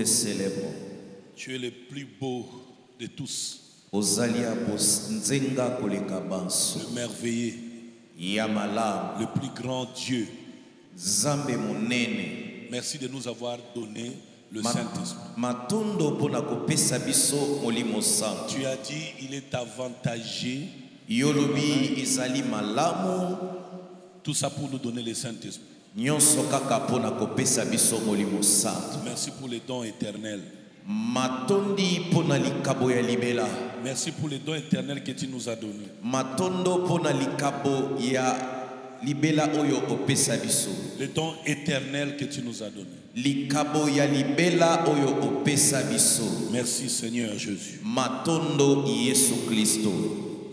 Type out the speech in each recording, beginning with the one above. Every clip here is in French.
te célèbrons. Tu es le plus beau de tous. Le merveilleux. Le plus grand Dieu. Merci de nous avoir donné le Saint-Esprit. Tu as dit il est avantagé. Tout ça pour nous donner le Saint-Esprit. Merci pour les dons éternels. Merci pour les dons éternels que tu nous as donnés. Les dons éternels que tu nous as donnés. Merci Seigneur Jésus.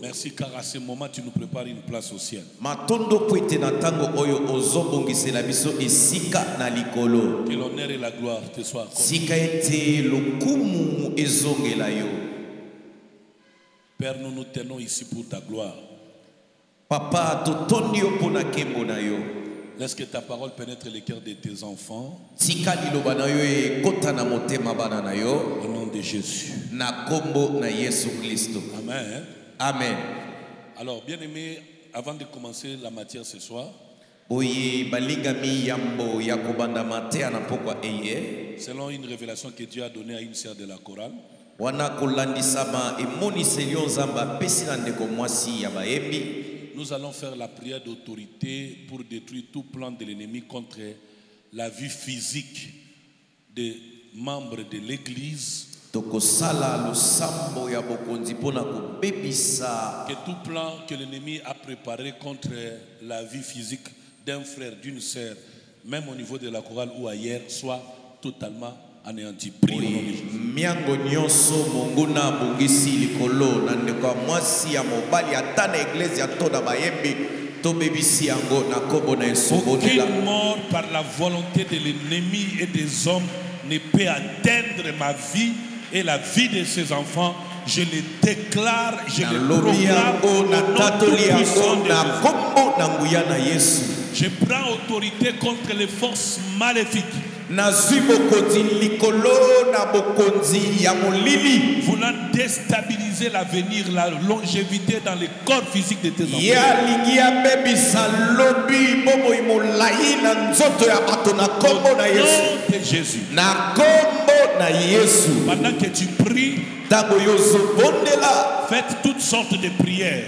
Merci car à ce moment tu nous prépares une place au ciel. Que l'honneur et la gloire te soient accordés. Père, nous nous tenons ici pour ta gloire. Papa, laisse que ta parole pénètre les cœurs de tes enfants. Au nom de Jésus. Amen. Amen. Alors, bien aimé, avant de commencer la matière ce soir, selon une révélation que Dieu a donnée à une sœur de la chorale, nous allons faire la prière d'autorité pour détruire tout plan de l'ennemi contre la vie physique des membres de l'Église. Que tout plan que l'ennemi a préparé contre la vie physique d'un frère, d'une sœur, même au niveau de la chorale ou ailleurs, soit totalement anéanti. Prie. Aucune mort par la volonté de l'ennemi et des hommes ne peut atteindre ma vie et la vie de ses enfants. Je le déclare, je le proclame au nom tout-puissant de Jésus. Je prends autorité contre les forces maléfiques voulant déstabiliser l'avenir, la longévité dans le corps physique de tes enfants. Au nom de Jésus. Pendant que tu pries, faites toutes sortes de prières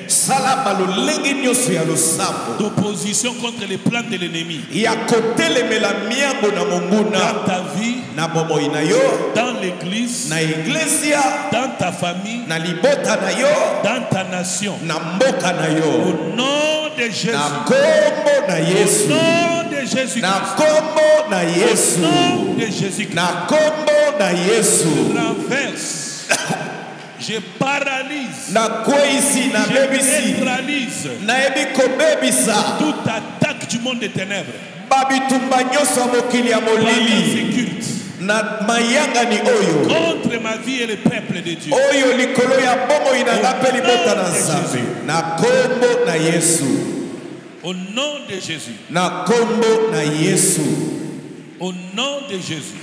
d'opposition contre les plans de l'ennemi dans ta vie, dans l'église, dans ta famille, dans ta nation. Au nom de Jésus. Au nom de Jésus. Au nom de Jésus. Je renverse. Je paralyse. Je neutralise toute attaque du monde des ténèbres. Contre ma vie et le peuple de Dieu. Au nom de Jésus. Au nom de Jésus.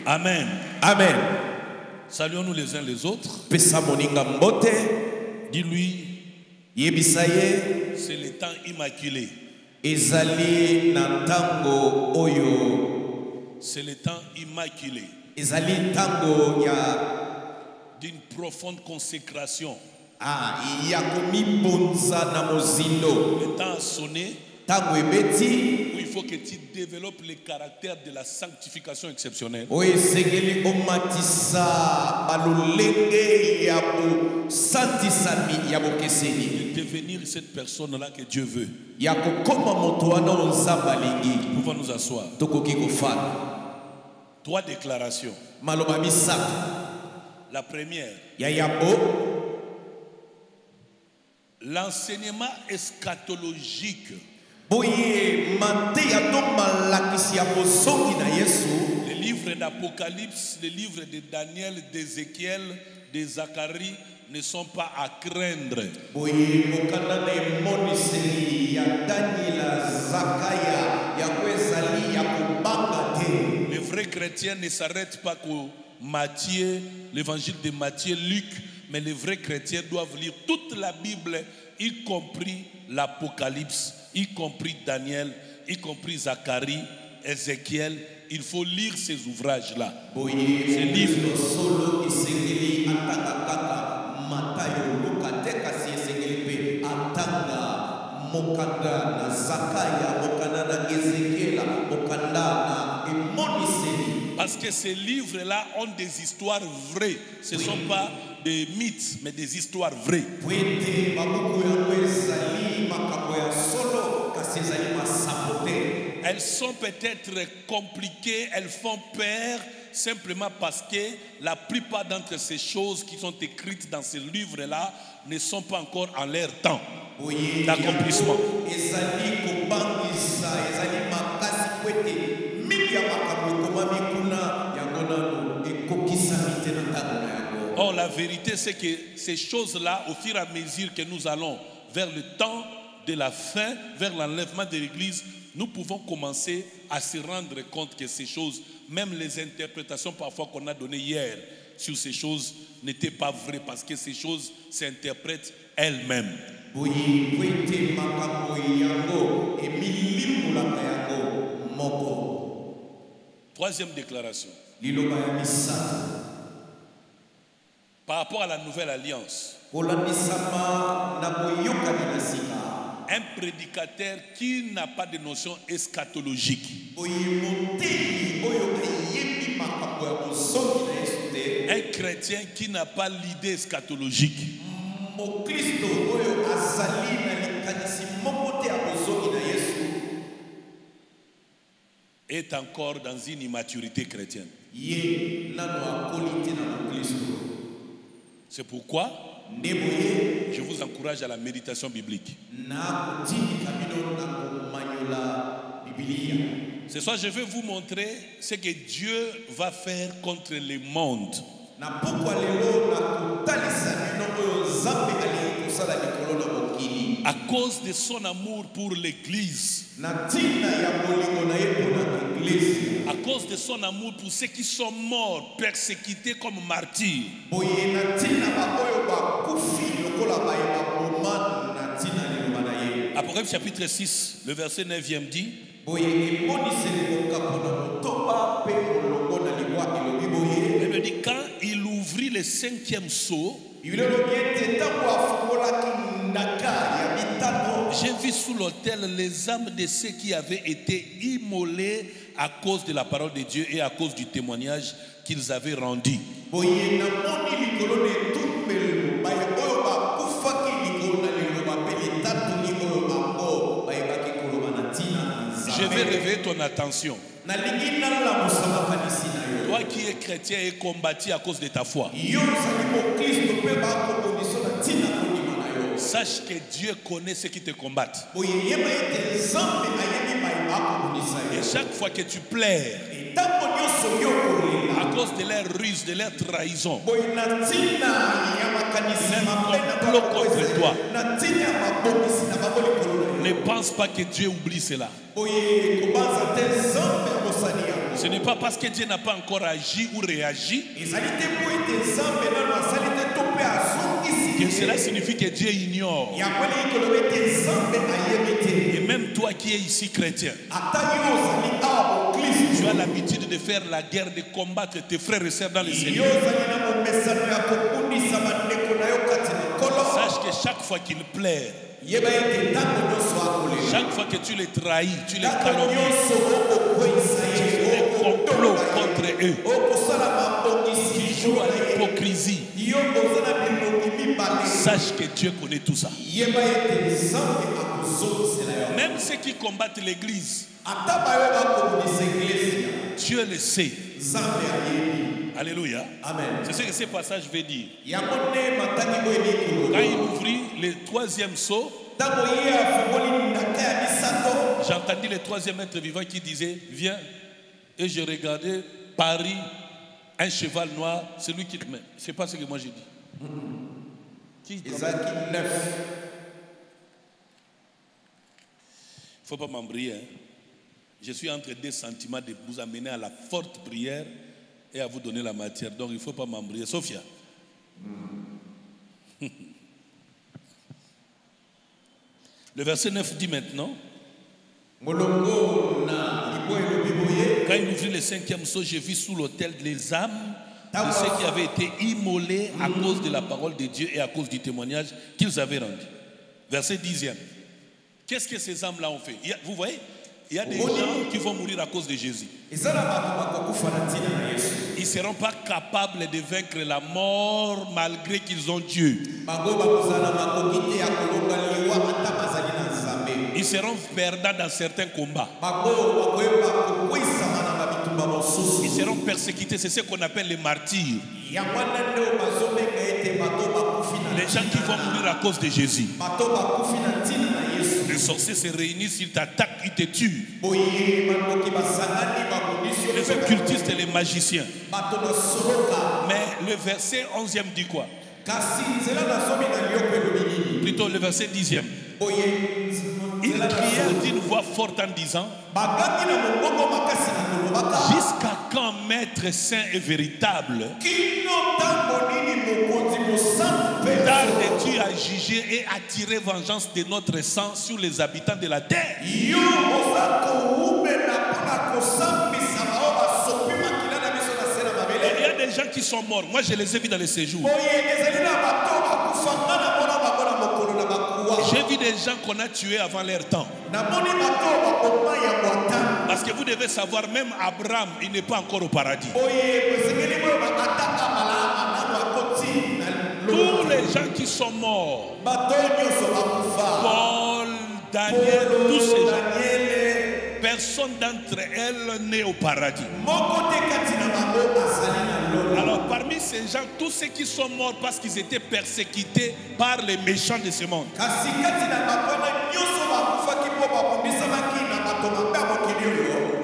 Amen. Amen. Saluons-nous les uns les autres. Dis-lui, c'est le temps immaculé. C'est le temps immaculé d'une profonde consécration. Le temps a sonné où il faut que tu développes le caractère de la sanctification exceptionnelle. De devenir cette personne-là que Dieu veut. Pouvons nous asseoir. 3 déclarations. La première, l'enseignement eschatologique, le livre d'Apocalypse, le livre de Daniel, d'Ézéchiel, de Zacharie ne sont pas à craindre. chrétien ne s'arrête pas qu'au Matthieu, l'évangile de Matthieu, Luc, mais les vrais chrétiens doivent lire toute la Bible, y compris l'Apocalypse, y compris Daniel, y compris Zacharie, Ézéchiel. Il faut lire ces ouvrages-là. Ces livres. Parce que ces livres-là ont des histoires vraies. Ce ne sont pas des mythes, mais des histoires vraies. Elles sont peut-être compliquées, elles font peur, simplement parce que la plupart d'entre ces choses qui sont écrites dans ces livres-là ne sont pas encore en leur temps d'accomplissement. Or, la vérité, c'est que ces choses-là, au fur et à mesure que nous allons vers le temps de la fin, vers l'enlèvement de l'Église, nous pouvons commencer à se rendre compte que ces choses, même les interprétations parfois qu'on a données hier sur ces choses, n'étaient pas vraies parce que ces choses s'interprètent elles-mêmes. Troisième déclaration. Par rapport à la nouvelle alliance, un prédicateur qui n'a pas de notion eschatologique, un chrétien qui n'a pas l'idée eschatologique, est encore dans une immaturité chrétienne. C'est pourquoi je vous encourage à la méditation biblique. Ce soir, je vais vous montrer ce que Dieu va faire contre le monde. À cause de son amour pour l'Église. À cause de son amour pour ceux qui sont morts, persécutés comme martyrs. Apocalypse chapitre 6, le verset 9e dit: il me dit, quand il ouvrit le 5e sceau, j'ai vu sous l'autel les âmes de ceux qui avaient été immolés à cause de la parole de Dieu et à cause du témoignage qu'ils avaient rendu. Je vais réveiller ton attention. Toi qui es chrétien et combattu à cause de ta foi, sache que Dieu connaît ceux qui te combattent. Et chaque fois que tu pleures à cause de leurs ruses, de leurs trahisons, complot contre toi, ne pense pas que Dieu oublie cela. Ce n'est pas parce que Dieu n'a pas encore agi ou réagi que cela signifie que Dieu ignore. Et même toi qui es ici chrétien, tu as l'habitude de faire la guerre, de combattre tes frères et sœurs dans le Seigneur. Sache que chaque fois qu'ils pleurent, chaque fois que tu les trahis, tu les calomnies, tu fais des complots contre eux, qui jouent à l'hypocrisie, sache que Dieu connaît tout ça. Même ceux qui combattent l'église, Dieu le sait. Alléluia. C'est ce que ce passage veut dire. Quand il ouvrit le 3e sceau, j'entendis le 3e être vivant qui disait: viens. Et je regardais Paris, un cheval noir, celui qui... Mais c'est pas ce que moi j'ai dit. Il ne faut pas m'embrouiller. Hein? Je suis entre deux sentiments de vous amener à la forte prière et à vous donner la matière. Donc il ne faut pas m'embrouiller. Sophia. Le verset 9 dit maintenant, quand il ouvrit le 5e sceau, j'ai vu sous l'autel les âmes de ceux qui avaient été immolés à cause de la parole de Dieu et à cause du témoignage qu'ils avaient rendu. Verset 10e. Qu'est-ce que ces âmes-là ont fait? Vous voyez, il y a des gens qui vont mourir à cause de Jésus. Ils ne seront pas capables de vaincre la mort malgré qu'ils ont Dieu. Ils seront perdants dans certains combats. Ils seront persécutés. C'est ce qu'on appelle les martyrs. Les gens qui vont mourir à cause de Jésus. Les sorciers se réunissent, ils t'attaquent, ils te tuent. Les occultistes et les magiciens. Mais le verset 11e dit quoi? Plutôt le verset 10e. Ils crièrent d'une voix forte en disant: jusqu'à quand Maître saint et véritable tardes-tu à juger et à tirer vengeance de notre sang sur les habitants de la terre? Il y a des gens qui sont morts. Moi, je les ai vus dans les séjours. J'ai vu des gens qu'on a tués avant leur temps. Parce que vous devez savoir, même Abraham, il n'est pas encore au paradis. Tous les gens qui sont morts, Paul, Daniel, tous ces gens, personne d'entre elles n'est au paradis. Alors parmi ces gens, tous ceux qui sont morts parce qu'ils étaient persécutés par les méchants de ce monde,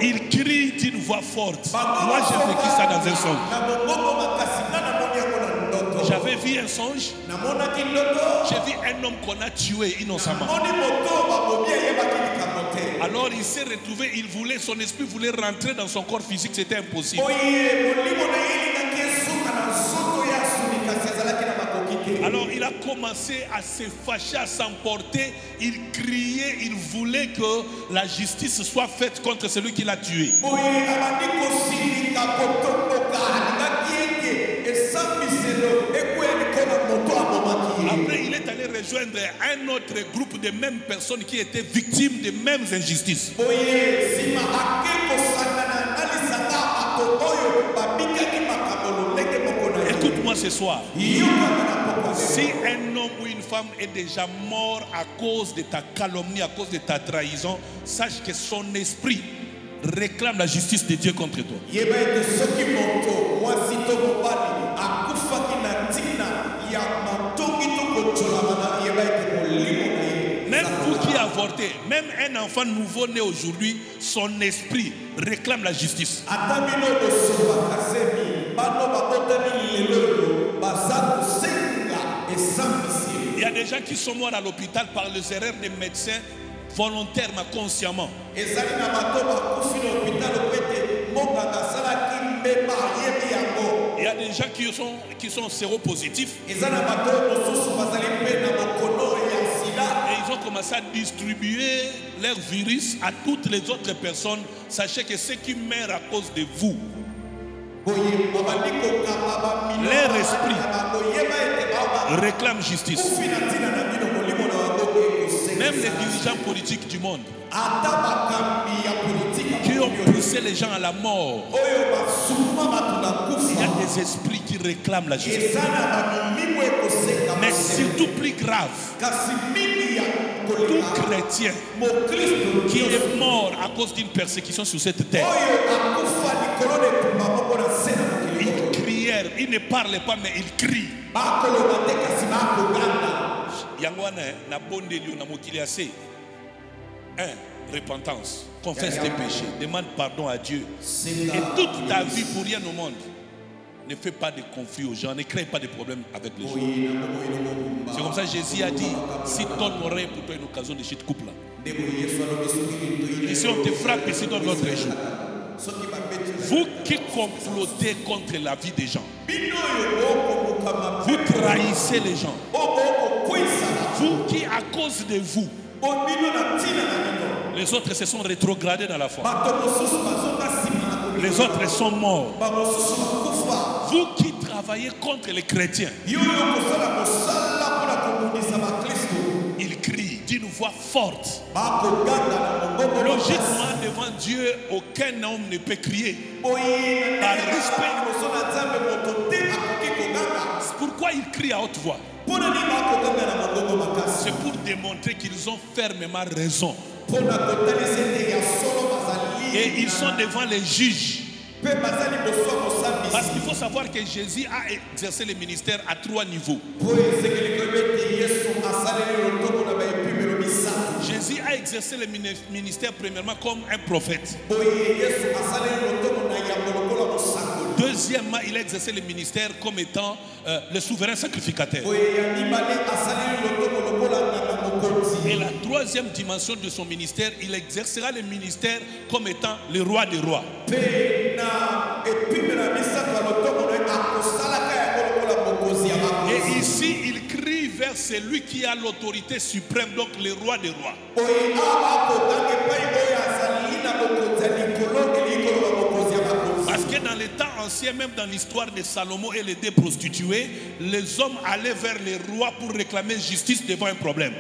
ils crient d'une voix forte. Moi j'ai vécu ça dans un songe. J'avais vu un songe. J'ai vu un homme qu'on a tué innocemment. Alors il s'est retrouvé, son esprit voulait rentrer dans son corps physique, c'était impossible. Alors il a commencé à se fâcher, à s'emporter. Il criait, il voulait que la justice soit faite contre celui qui l'a tué. Après, il est allé rejoindre un autre groupe de mêmes personnes qui étaient victimes des mêmes injustices. Écoute-moi ce soir. Si un homme ou une femme est déjà mort à cause de ta calomnie, à cause de ta trahison, sache que son esprit réclame la justice de Dieu contre toi. Même vous qui avortez, même un enfant nouveau né aujourd'hui, son esprit réclame la justice. Il y a des gens qui sont morts à l'hôpital par les erreurs des médecins, volontairement, consciemment. Il y a des gens qui sont séropositifs. Et ils ont commencé à distribuer leur virus à toutes les autres personnes. Sachez que ceux qui meurent à cause de vous, leur esprit réclame justice. Même les dirigeants politiques du monde qui ont poussé les gens à la mort, il y a des esprits qui réclament la justice. Mais surtout plus grave, tout chrétien qui est mort à cause d'une persécution sur cette terre, ils crièrent, ils ne parlent pas mais ils crient. Repentance, confesse tes péchés, demande pardon à Dieu. Et toute ta vie pour rien au monde, ne fais pas de conflits aux gens, ne crée pas de problèmes avec les gens. C'est comme ça que Jésus a dit, si ton oreille pour toi une occasion de chute, coupe-la. Et si on te frappe ici dans l'autre jour, vous qui complotez contre la vie des gens, vous trahissez les gens, vous qui à cause de vous, les autres se sont rétrogradés dans la foi, les autres sont morts, vous qui travaillez contre les chrétiens, il crie d'une voix forte. Logiquement, devant Dieu, aucun homme ne peut crier. Par respect. C'est pourquoi il crie à haute voix. C'est pour démontrer qu'ils ont fermement raison. Et ils sont devant les juges. Parce qu'il faut savoir que Jésus a exercé le ministère à 3 niveaux. Jésus a exercé le ministère premièrement comme un prophète. Deuxièmement, il a exercé le ministère comme étant le souverain sacrificateur. Et la troisième dimension de son ministère, il exercera le ministère comme étant le roi des rois. Et ici, il crie vers celui qui a l'autorité suprême, donc le roi des rois. Parce que dans les temps anciens, même dans l'histoire de Salomon et les 2 prostituées, les hommes allaient vers les rois pour réclamer justice devant un problème.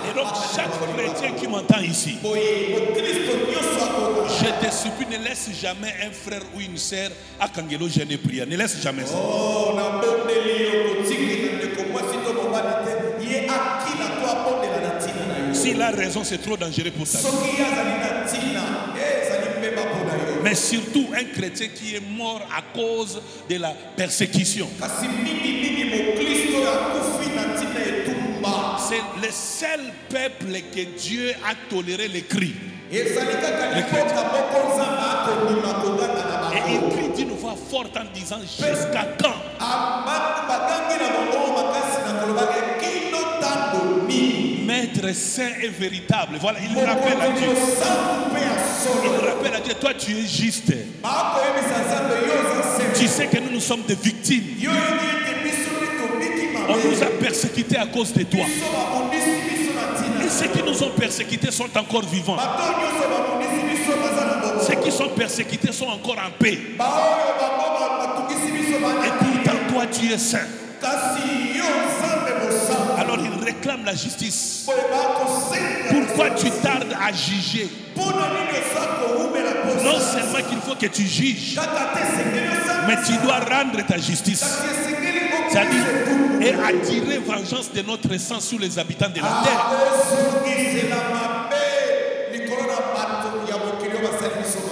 Et donc chaque chrétien qui m'entend ici, je te supplie, ne laisse jamais un frère ou une sœur à Kangelo gêner prière. Ne laisse jamais ça. S'il a raison, c'est trop dangereux pour ta vie. Mais surtout un chrétien qui est mort à cause de la persécution. C'est le seul peuple que Dieu a toléré les cris. Et il crie d'une voix forte en disant jusqu'à quand? Maître saint et véritable. Voilà, il rappelle à Dieu. Il rappelle à Dieu, toi tu es juste. Tu sais que nous sommes des victimes. On nous a persécutés à cause de toi. Et ceux qui nous ont persécutés sont encore vivants. Ceux qui sont persécutés sont encore en paix. Et pourtant toi tu es saint. Alors il réclame la justice. Pourquoi tu tardes à juger? Non seulement qu'il faut que tu juges, mais tu dois rendre ta justice. C'est-à-dire, et attirer vengeance de notre sang sur les habitants de la terre.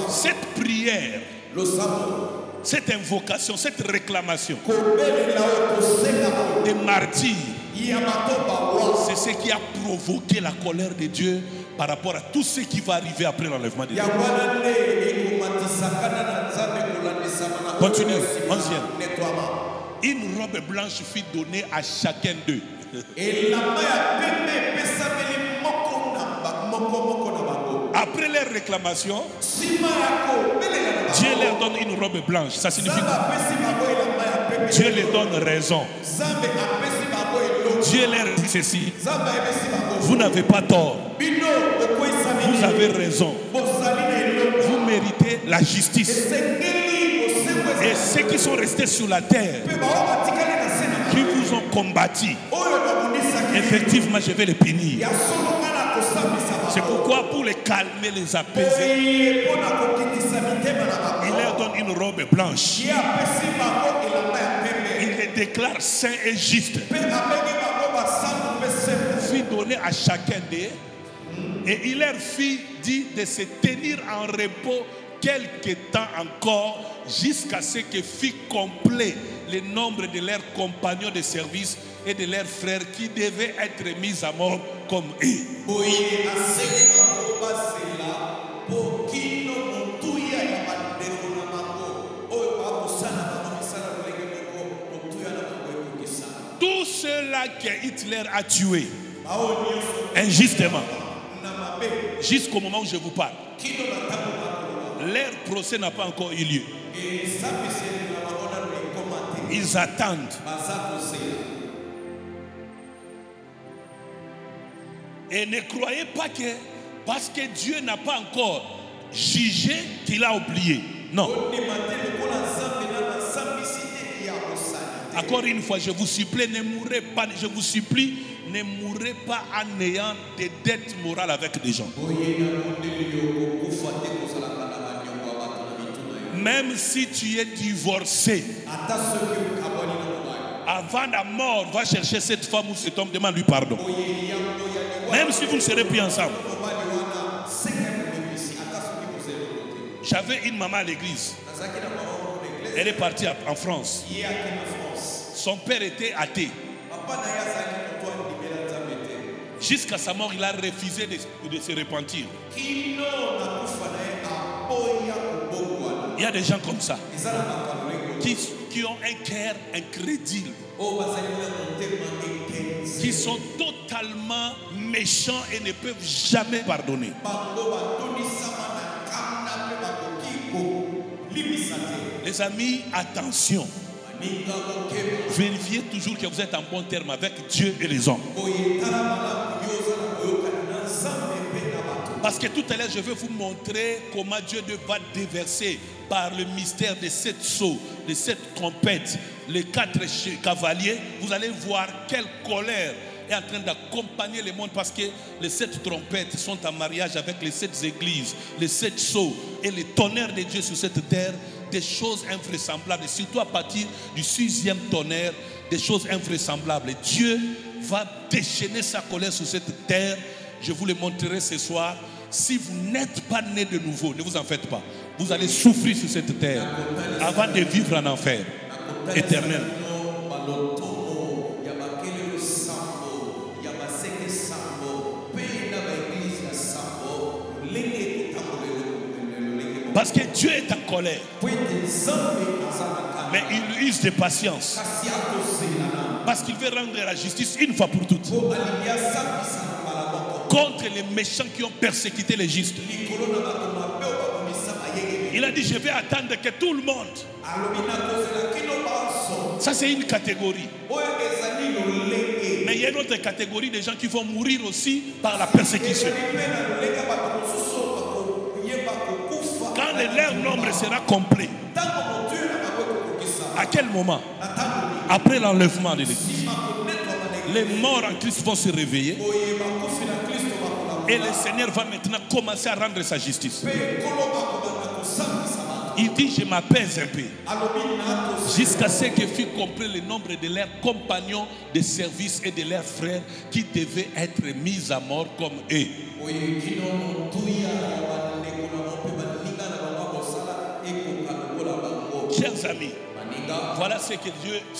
Cette prière, cette invocation, cette réclamation des martyrs, c'est ce qui a provoqué la colère de Dieu par rapport à tout ce qui va arriver après l'enlèvement de Dieu. Continue, 11e. Une robe blanche fut donnée à chacun d'eux. Après leur réclamation, Dieu leur donne une robe blanche. Ça signifie que Dieu leur donne raison. Dieu leur dit ceci: vous n'avez pas tort. Vous avez raison. Vous méritez la justice. Et ceux qui sont restés sur la terre, qui vous ont combattu, effectivement, je vais les punir. C'est pourquoi, pour les calmer, les apaiser, il leur donne une robe blanche. Il les déclare saints et justes. Fit donner à chacun d'eux, et il leur fit dire de se tenir en repos quelque temps encore, jusqu'à ce que fût complet le nombre de leurs compagnons de service et de leurs frères qui devaient être mis à mort comme eux. ceux-là que Hitler a tués injustement, jusqu'au moment où je vous parle, leur procès n'a pas encore eu lieu. Ils attendent. Et ne croyez pas que parce que Dieu n'a pas encore jugé qu'il a oublié. Non. Encore une fois, je vous supplie, ne mourrez pas, je vous supplie, ne mourrez pas en ayant des dettes morales avec des gens. Même si tu es divorcé, avant la mort, va chercher cette femme ou cet homme, demande-lui pardon. Même si vous ne serez plus ensemble. J'avais une maman à l'église. Elle est partie en France. Son père était athée. Jusqu'à sa mort, il a refusé de se repentir. Il y a des gens comme ça qui ont un cœur incrédule, qui sont totalement méchants et ne peuvent jamais pardonner. Les amis, attention. Vérifiez toujours que vous êtes en bon terme avec Dieu et les hommes. Parce que tout à l'heure, je vais vous montrer comment Dieu va déverser par le mystère de 7 sceaux, de 7 trompettes, les 4 cavaliers. Vous allez voir quelle colère est en train d'accompagner le monde, parce que les 7 trompettes sont en mariage avec les 7 églises, les 7 sceaux et les tonnerres de Dieu sur cette terre. Des choses invraisemblables, et surtout à partir du 6e tonnerre, des choses invraisemblables. Dieu va déchaîner sa colère sur cette terre. Je vous le montrerai ce soir. Si vous n'êtes pas né de nouveau, ne vous en faites pas. Vous allez souffrir sur cette terre avant de vivre en enfer éternel. Parce que Dieu est en colère. Mais il use de patience. Parce qu'il veut rendre la justice une fois pour toutes. Contre les méchants qui ont persécuté les justes. Il a dit, je vais attendre que tout le monde. Ça, c'est une catégorie. Mais il y a une autre catégorie de gens qui vont mourir aussi par la persécution. Quand leur nombre sera complet. À quel moment? Après l'enlèvement de l'Église. Les morts en Christ vont se réveiller. Et le Seigneur va maintenant commencer à rendre sa justice. Il dit, je m'apaise un peu. Jusqu'à ce que fût compris le nombre de leurs compagnons de service et de leurs frères qui devaient être mis à mort comme eux. Chers amis, voilà ce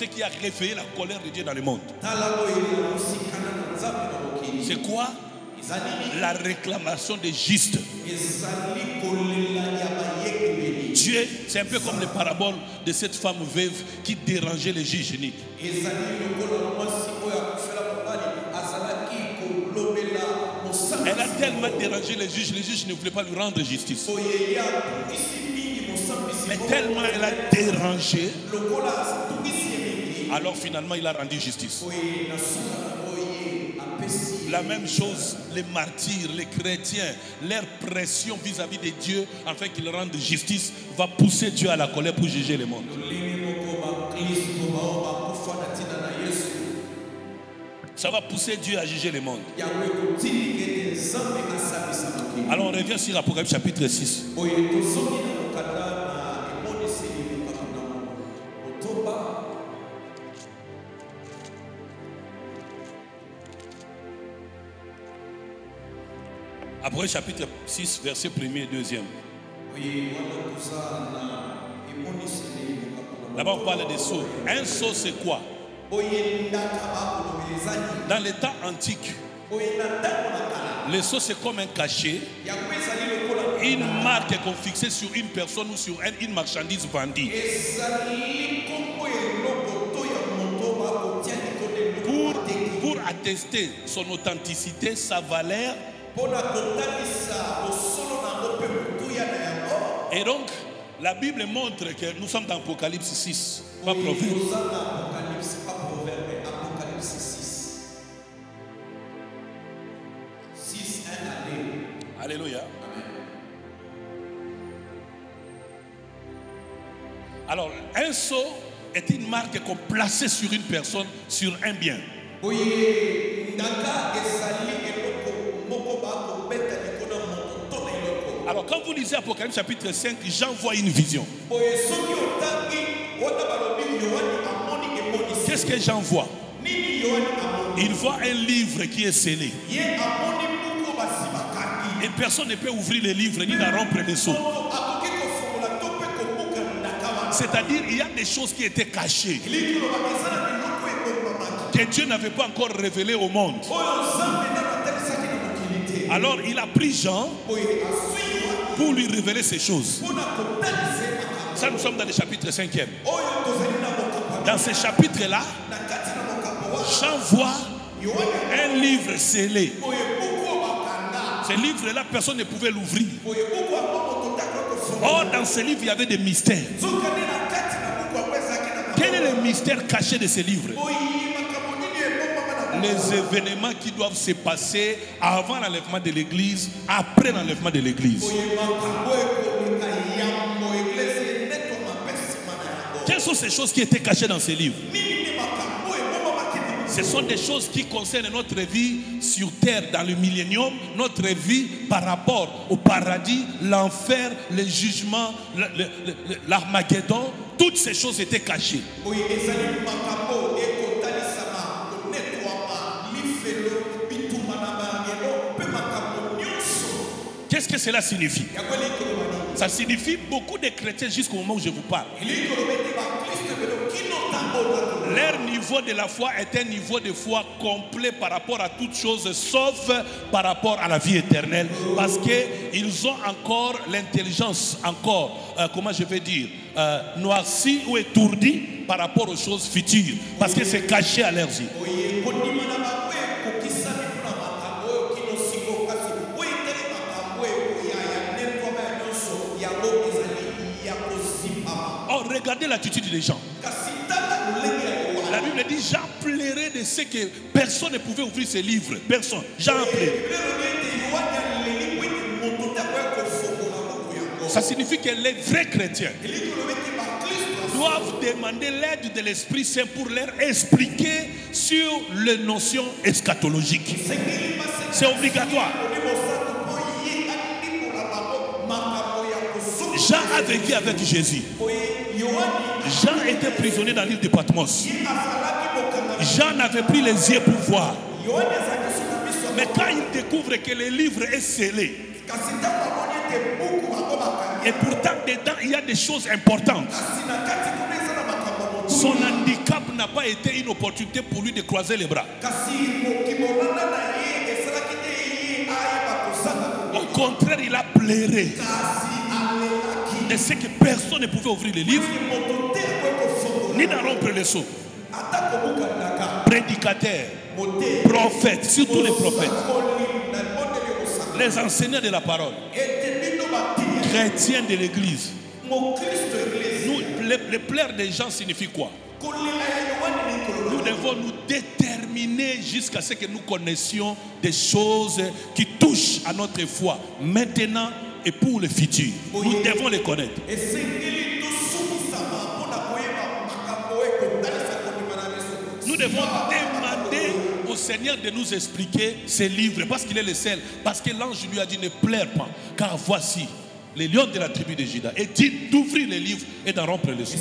qui a réveillé la colère de Dieu dans le monde. C'est quoi? La réclamation des justes. Dieu, c'est un peu comme les paraboles de cette femme veuve qui dérangeait les juges uniques. Elle a tellement dérangé les juges ne voulaient pas lui rendre justice. Mais tellement elle a dérangé, alors finalement il a rendu justice. La même chose, les martyrs, les chrétiens, leur pression vis-à-vis de Dieu afin qu'il rende justice va pousser Dieu à la colère pour juger le monde. Ça va pousser Dieu à juger le monde. Alors on revient sur Apocalypse chapitre 6. Apocalypse chapitre 6, verset 1er et 2e. D'abord on parle des sceaux. Un sceau c'est quoi? Dans les temps antiques, le sceau c'est comme un cachet, une marque qu'on fixait sur une personne ou sur une marchandise vendue. Pour attester son authenticité, sa valeur. Et donc, la Bible montre que nous sommes dans Apocalypse 6, pas Proverbe. Apocalypse 6. 6, 1 année. Alléluia. Amen. Alors, un sceau est une marque qu'on plaçait sur une personne, sur un bien. Alors, quand vous lisez Apocalypse chapitre 5, Jean voit une vision. Qu'est-ce que Jean voit? Il voit un livre qui est scellé. Et personne ne peut ouvrir le livre ni la rompre les sceaux. C'est-à-dire, il y a des choses qui étaient cachées, que Dieu n'avait pas encore révélées au monde. Alors, il a pris Jean pour lui révéler ces choses. Ça, nous sommes dans le chapitre 5e. Dans ce chapitre-là, Jean voit un livre scellé. Ce livre-là, personne ne pouvait l'ouvrir. Or, dans ce livre, il y avait des mystères. Quel est le mystère caché de ce livre? Les événements qui doivent se passer avant l'enlèvement de l'église, après l'enlèvement de l'église. Quelles sont ces choses qui étaient cachées dans ce livre? Ce sont des choses qui concernent notre vie sur terre dans le millénium, notre vie par rapport au paradis, l'enfer, le jugement, l'Armageddon. Toutes ces choses étaient cachées. Qu'est-ce que cela signifie? Ça signifie beaucoup de chrétiens jusqu'au moment où je vous parle. Leur niveau de la foi est un niveau de foi complet par rapport à toutes choses, sauf par rapport à la vie éternelle. Parce qu'ils ont encore l'intelligence, comment je vais dire, noircie ou étourdie par rapport aux choses futures. Parce que c'est caché à leurs yeux. Oh, regardez l'attitude des gens. La Bible dit, Jean plairait de ce que personne ne pouvait ouvrir ses livres. Personne. Jean plairait. Ça signifie que les vrais chrétiens doivent demander l'aide de l'Esprit Saint pour leur expliquer sur les notions eschatologiques. C'est obligatoire. Jean a vécu avec Jésus. Jean était prisonnier dans l'île de Patmos. Jean n'avait plus les yeux pour voir. Mais quand il découvre que le livre est scellé, et pourtant dedans il y a des choses importantes, son handicap n'a pas été une opportunité pour lui de croiser les bras. Au contraire, il a pleuré de ce que personne ne pouvait ouvrir les livres, ni d'en rompre les sceaux. Prédicateurs, prophètes, surtout les prophètes, les enseignants de la parole, chrétiens de l'église. Les pleurs des gens signifie quoi? Nous devons nous déterminer jusqu'à ce que nous connaissions des choses qui touchent à notre foi maintenant et pour le futur. Nous devons les connaître. Nous devons demander au Seigneur de nous expliquer ces livres parce qu'il est le seul. Parce que l'ange lui a dit ne pleure pas, car voici les lions de la tribu de Juda. Et dit d'ouvrir les livres et d'en rompre les sceaux.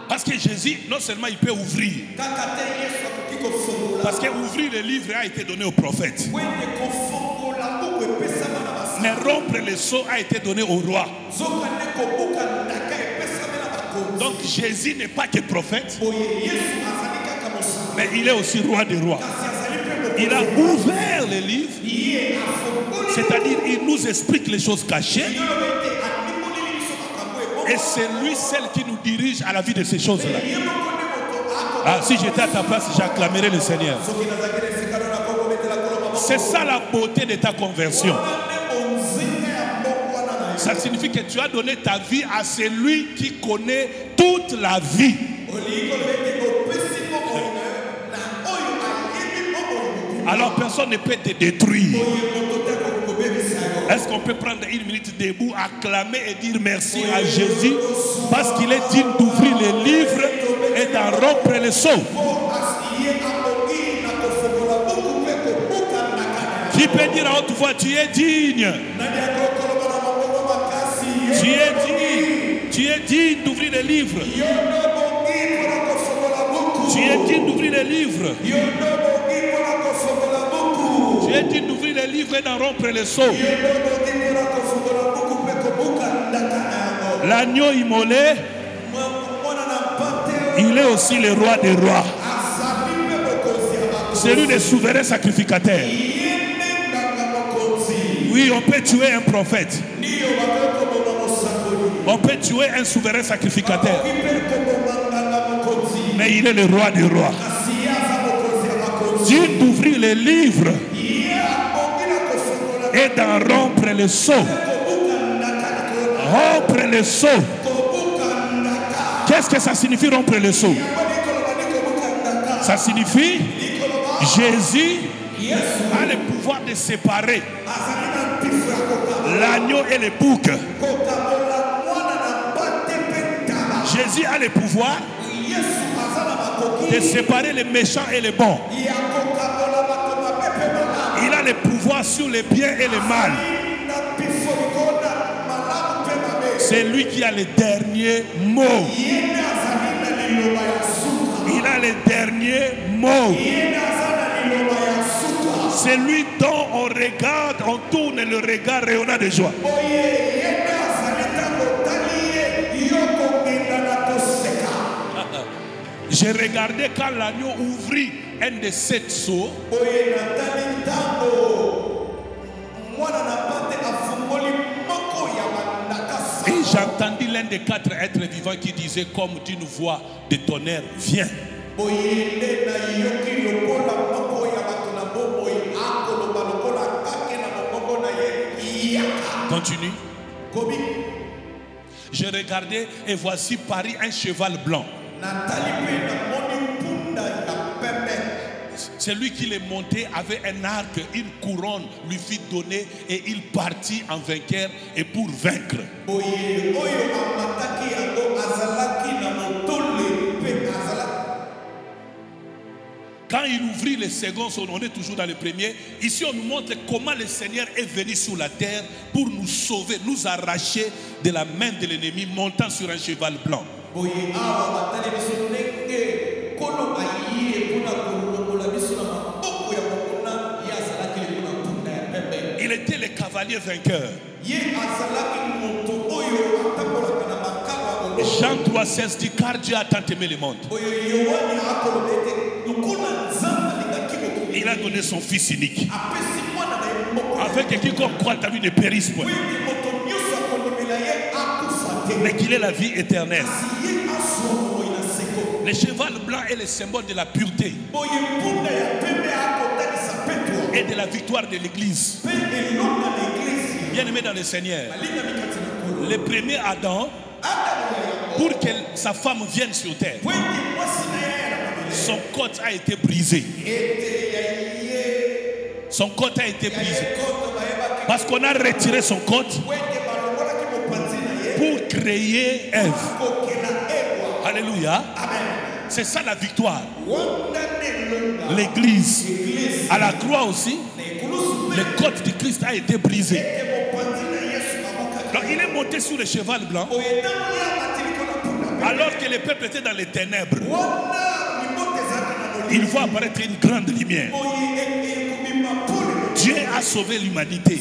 Parce que Jésus, non seulement il peut ouvrir, parce qu'ouvrir les livres a été donné aux prophètes, mais rompre les sceaux a été donné au roi. Donc Jésus n'est pas que prophète, mais il est aussi roi des rois. Il a ouvert les livres, c'est-à-dire il nous explique les choses cachées Et c'est lui, celle qui nous dirige à la vie de ces choses-là. Ah, si j'étais à ta place, j'acclamerais le Seigneur. C'est ça la beauté de ta conversion. Ça signifie que tu as donné ta vie à celui qui connaît toute la vie. Alors personne ne peut te détruire. Est-ce qu'on peut prendre une minute debout, acclamer et dire merci à Jésus parce qu'il est digne d'ouvrir les livres et d'en rompre les sceaux? Qui peut dire à haute voix, tu es digne? Tu es digne d'ouvrir les livres. Tu es digne d'ouvrir les livres. Tu es digne d'ouvrir les livres et d'en rompre les sceaux. L'agneau immolé, il est aussi le roi des rois. C'est lui le souverain sacrificateur. Oui, on peut tuer un prophète. On peut tuer un souverain sacrificateur. Mais il est le roi des rois. Dieu d'ouvrir les livres et d'en rompre les sceaux. Rompre les sceaux. Qu'est-ce que ça signifie rompre les sceaux? Ça signifie Jésus a le pouvoir de séparer l'agneau et le bouc. Jésus a le pouvoir de séparer les méchants et les bons. Il a le pouvoir sur les biens et le mal. C'est lui qui a le dernier mot. Il a le dernier mot. C'est lui dont on regarde, on tourne le regard rayonnant de joie. J'ai regardé quand l'agneau ouvrit un de 7 sceaux. Et j'entendis l'un des 4 êtres vivants qui disait comme d'une voix de tonnerre, viens. Continue. Je regardais et voici parut un cheval blanc. Celui qui les montait avait un arc, une couronne lui fit donner et il partit en vainqueur et pour vaincre. Quand il ouvrit le second, on est toujours dans le premier. Ici, on nous montre comment le Seigneur est venu sur la terre pour nous sauver, nous arracher de la main de l'ennemi, montant sur un cheval blanc. Il était le cavalier vainqueur. Jean 3,16 dit car Dieu a tant aimé le monde. Il a donné son fils unique. Afin que quiconque croit à lui ne périsse point, mais qu'il ait la vie éternelle. Le cheval blanc est le symbole de la pureté et de la victoire de l'Église. Bien-aimé dans le Seigneur, le premier Adam, pour que sa femme vienne sur terre, son côte a été brisé. Son côte a été brisé. Parce qu'on a retiré son côte pour créer Ève. Alléluia. C'est ça la victoire. L'Église. À la croix aussi, le côte du Christ a été brisé. Donc il est monté sur le cheval blanc alors que le peuple était dans les ténèbres. Il voit apparaître une grande lumière. Dieu a sauvé l'humanité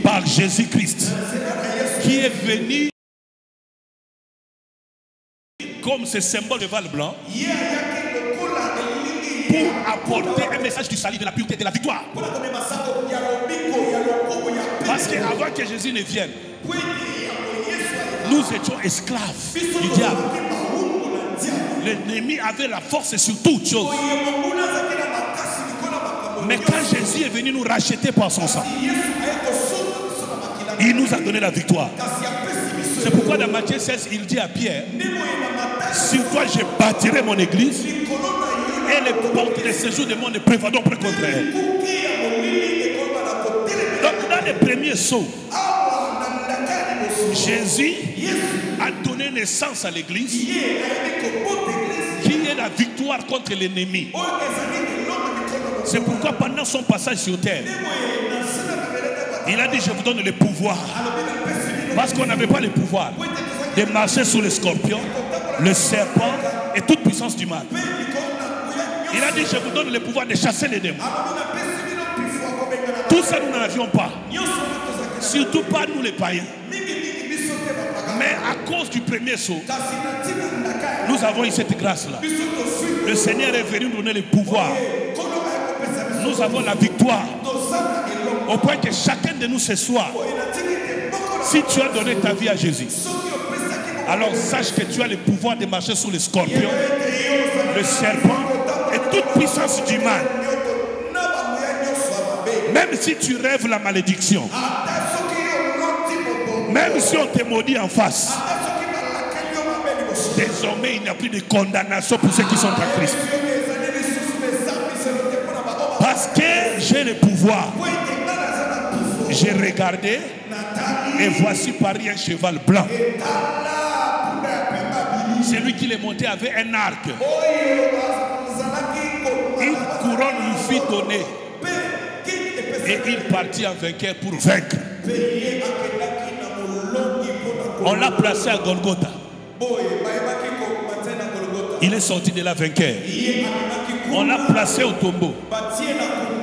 par Jésus-Christ qui est venu comme ce symbole de cheval blanc pour apporter un message du salut, de la pureté, de la victoire. Parce qu'avant que Jésus ne vienne, Nous étions esclaves du diable. L'ennemi avait la force sur toutes choses. Mais quand Jésus est venu nous racheter par son sang, il nous a donné la victoire. C'est pourquoi dans Matthieu 16, il dit à Pierre, sur toi je bâtirai mon église et les portes de séjour du monde ne prévaudront pas contre elle. Donc dans les premiers sauts, Jésus a donné naissance à l'église qui est la victoire contre l'ennemi. C'est pourquoi pendant son passage sur terre, il a dit je vous donne le pouvoir. Parce qu'on n'avait pas le pouvoir de marcher sous les scorpions, le serpent et toute puissance du mal. Il a dit je vous donne le pouvoir de chasser les démons. Tout ça nous n'en avions pas. Surtout pas nous les païens. Mais à cause du premier saut, nous avons eu cette grâce-là. Le Seigneur est venu nous donner le pouvoir. Nous avons la victoire. Au point que chacun de nous ce soir, si tu as donné ta vie à Jésus, alors sache que tu as le pouvoir de marcher sous les scorpions, le serpent et toute puissance du mal. Même si tu rêves la malédiction, même si on te maudit en face, désormais il n'y a plus de condamnation pour ceux qui sont en Christ. Parce que j'ai le pouvoir. J'ai regardé et voici Paris un cheval blanc. Celui qui l'est monté avait un arc. Une couronne lui fit donner. Et il partit en vainqueur pour vaincre. On l'a placé à Golgotha. Il est sorti de là vainqueur. On l'a placé au tombeau.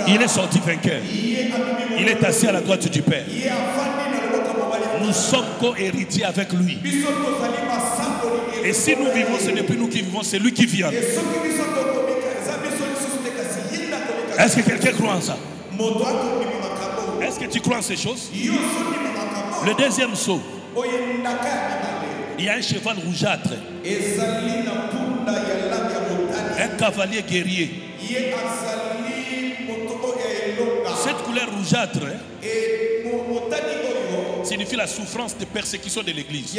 Il est sorti vainqueur. Il est assis à la droite du Père. Nous sommes co-héritiers avec lui. Et si nous vivons, ce n'est plus nous qui vivons, c'est lui qui vit en nous. Est-ce que quelqu'un croit en ça? Est-ce que tu crois en ces choses? Le deuxième saut, il y a un cheval rougeâtre, un cavalier guerrier. Cette couleur rougeâtre signifie la souffrance de persécution de l'église.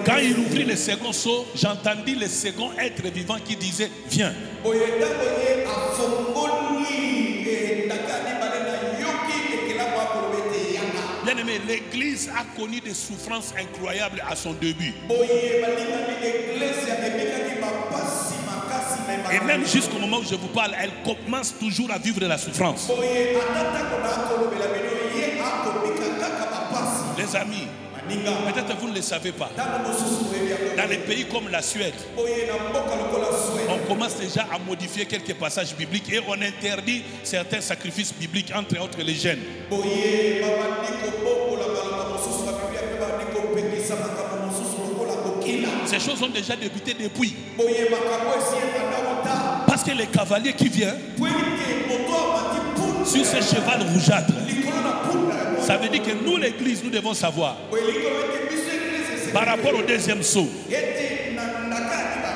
Quand il ouvrit le second seau, j'entendis le second être vivant qui disait viens. Bien aimé, l'église a connu des souffrances incroyables à son début. Et même jusqu'au moment où je vous parle, elle commence toujours à vivre la souffrance. Les amis, peut-être vous ne le savez pas. Dans les pays comme la Suède, on commence déjà à modifier quelques passages bibliques et on interdit certains sacrifices bibliques, entre autres les jeûnes. Ces choses ont déjà débuté depuis. Parce que les cavaliers qui viennent sur ce cheval rougeâtre, ça veut dire que nous, l'église, nous devons savoir. Par rapport au deuxième saut,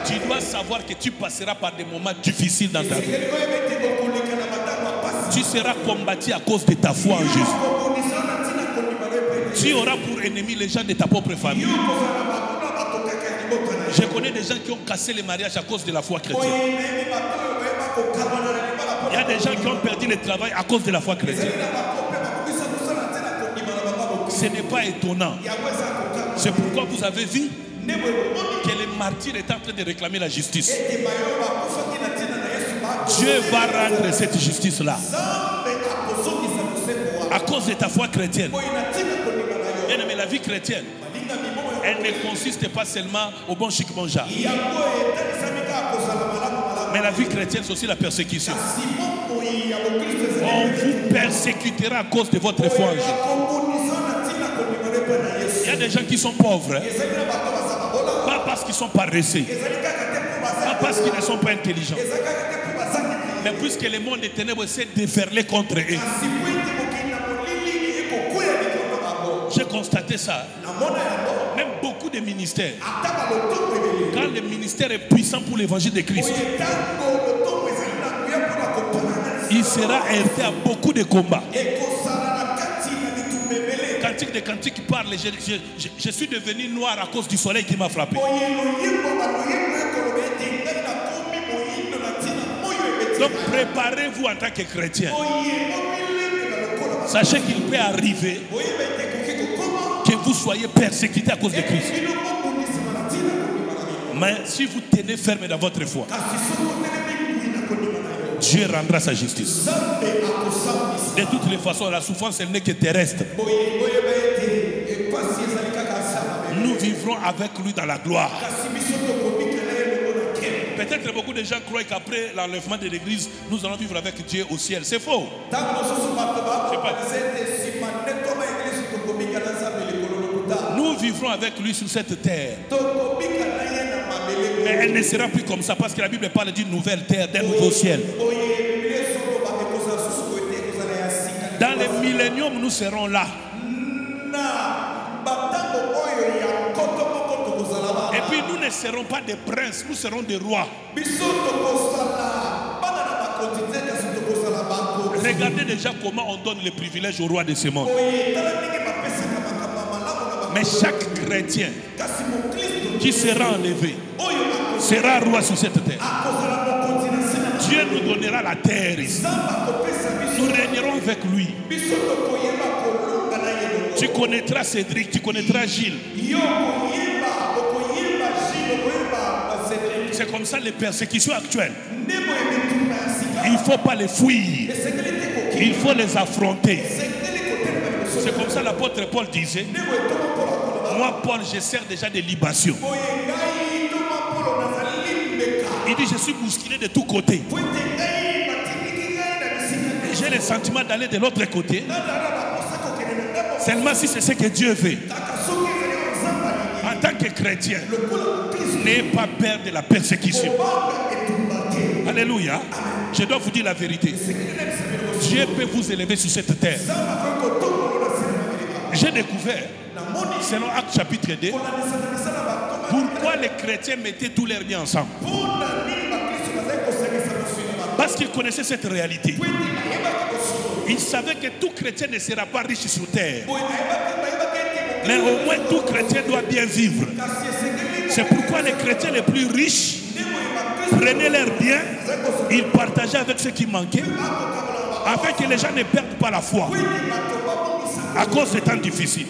tu dois savoir que tu passeras par des moments difficiles dans ta vie. Tu seras combattu à cause de ta foi en Jésus. Tu auras pour ennemi les gens de ta propre famille. Je connais des gens qui ont cassé les mariages à cause de la foi chrétienne. Il y a des gens qui ont perdu le travail à cause de la foi chrétienne. Ce n'est pas étonnant. C'est pourquoi vous avez vu que les martyrs étaient en train de réclamer la justice. Dieu va rendre cette justice-là. À cause de ta foi chrétienne. Bien aimé, la vie chrétienne, elle ne consiste pas seulement au bon chic bon jar. Mais la vie chrétienne, c'est aussi la persécution. On vous persécutera à cause de votre foi en Jésus. Il y a des gens qui sont pauvres. Pas parce qu'ils sont paresseux. Pas parce qu'ils ne sont pas intelligents. Mais puisque le monde des ténèbres s'est déferlé contre eux. Je constaté ça. Même beaucoup de ministères. Quand le ministère est puissant pour l'évangile de Christ, il sera heurté à beaucoup de combats. Cantique de cantique parle, je suis devenu noir à cause du soleil qui m'a frappé. Donc préparez-vous en tant que chrétien. Sachez qu'il peut arriver que vous soyez persécutés à cause de Christ. Mais si vous tenez ferme dans votre foi, Dieu rendra sa justice. De toutes les façons, la souffrance, elle n'est que terrestre. Nous vivrons avec lui dans la gloire. Peut-être beaucoup de gens croient qu'après l'enlèvement de l'église, nous allons vivre avec Dieu au ciel. C'est faux. Nous vivrons avec lui sur cette terre. Mais elle ne sera plus comme ça parce que la Bible parle d'une nouvelle terre, d'un nouveau ciel. Dans le millénium, nous serons là. Et puis nous ne serons pas des princes, nous serons des rois. Regardez déjà comment on donne les privilèges aux rois de ce monde. Mais chaque chrétien qui sera enlevé sera roi sur cette terre. Dieu nous donnera la terre ici. Nous régnerons avec lui. Tu connaîtras Cédric, tu connaîtras Gilles. C'est comme ça les persécutions actuelles. Il ne faut pas les fuir. Il faut les affronter. C'est comme ça l'apôtre Paul disait. Moi, Paul, je sers déjà des libations. Il dit, je suis bousculé de tous côtés. J'ai le sentiment d'aller de l'autre côté. Seulement si c'est ce que Dieu veut. En tant que chrétien, n'ayez pas peur de la persécution. Alléluia. Je dois vous dire la vérité. Dieu peut vous élever sur cette terre. J'ai découvert, selon Actes chapitre 2, pourquoi les chrétiens mettaient tous leurs biens ensemble. Parce qu'ils connaissaient cette réalité. Ils savaient que tout chrétien ne sera pas riche sur terre. Mais au moins tout chrétien doit bien vivre. C'est pourquoi les chrétiens les plus riches prenaient leurs biens, ils partageaient avec ceux qui manquaient, afin que les gens ne perdent pas la foi à cause des temps difficiles.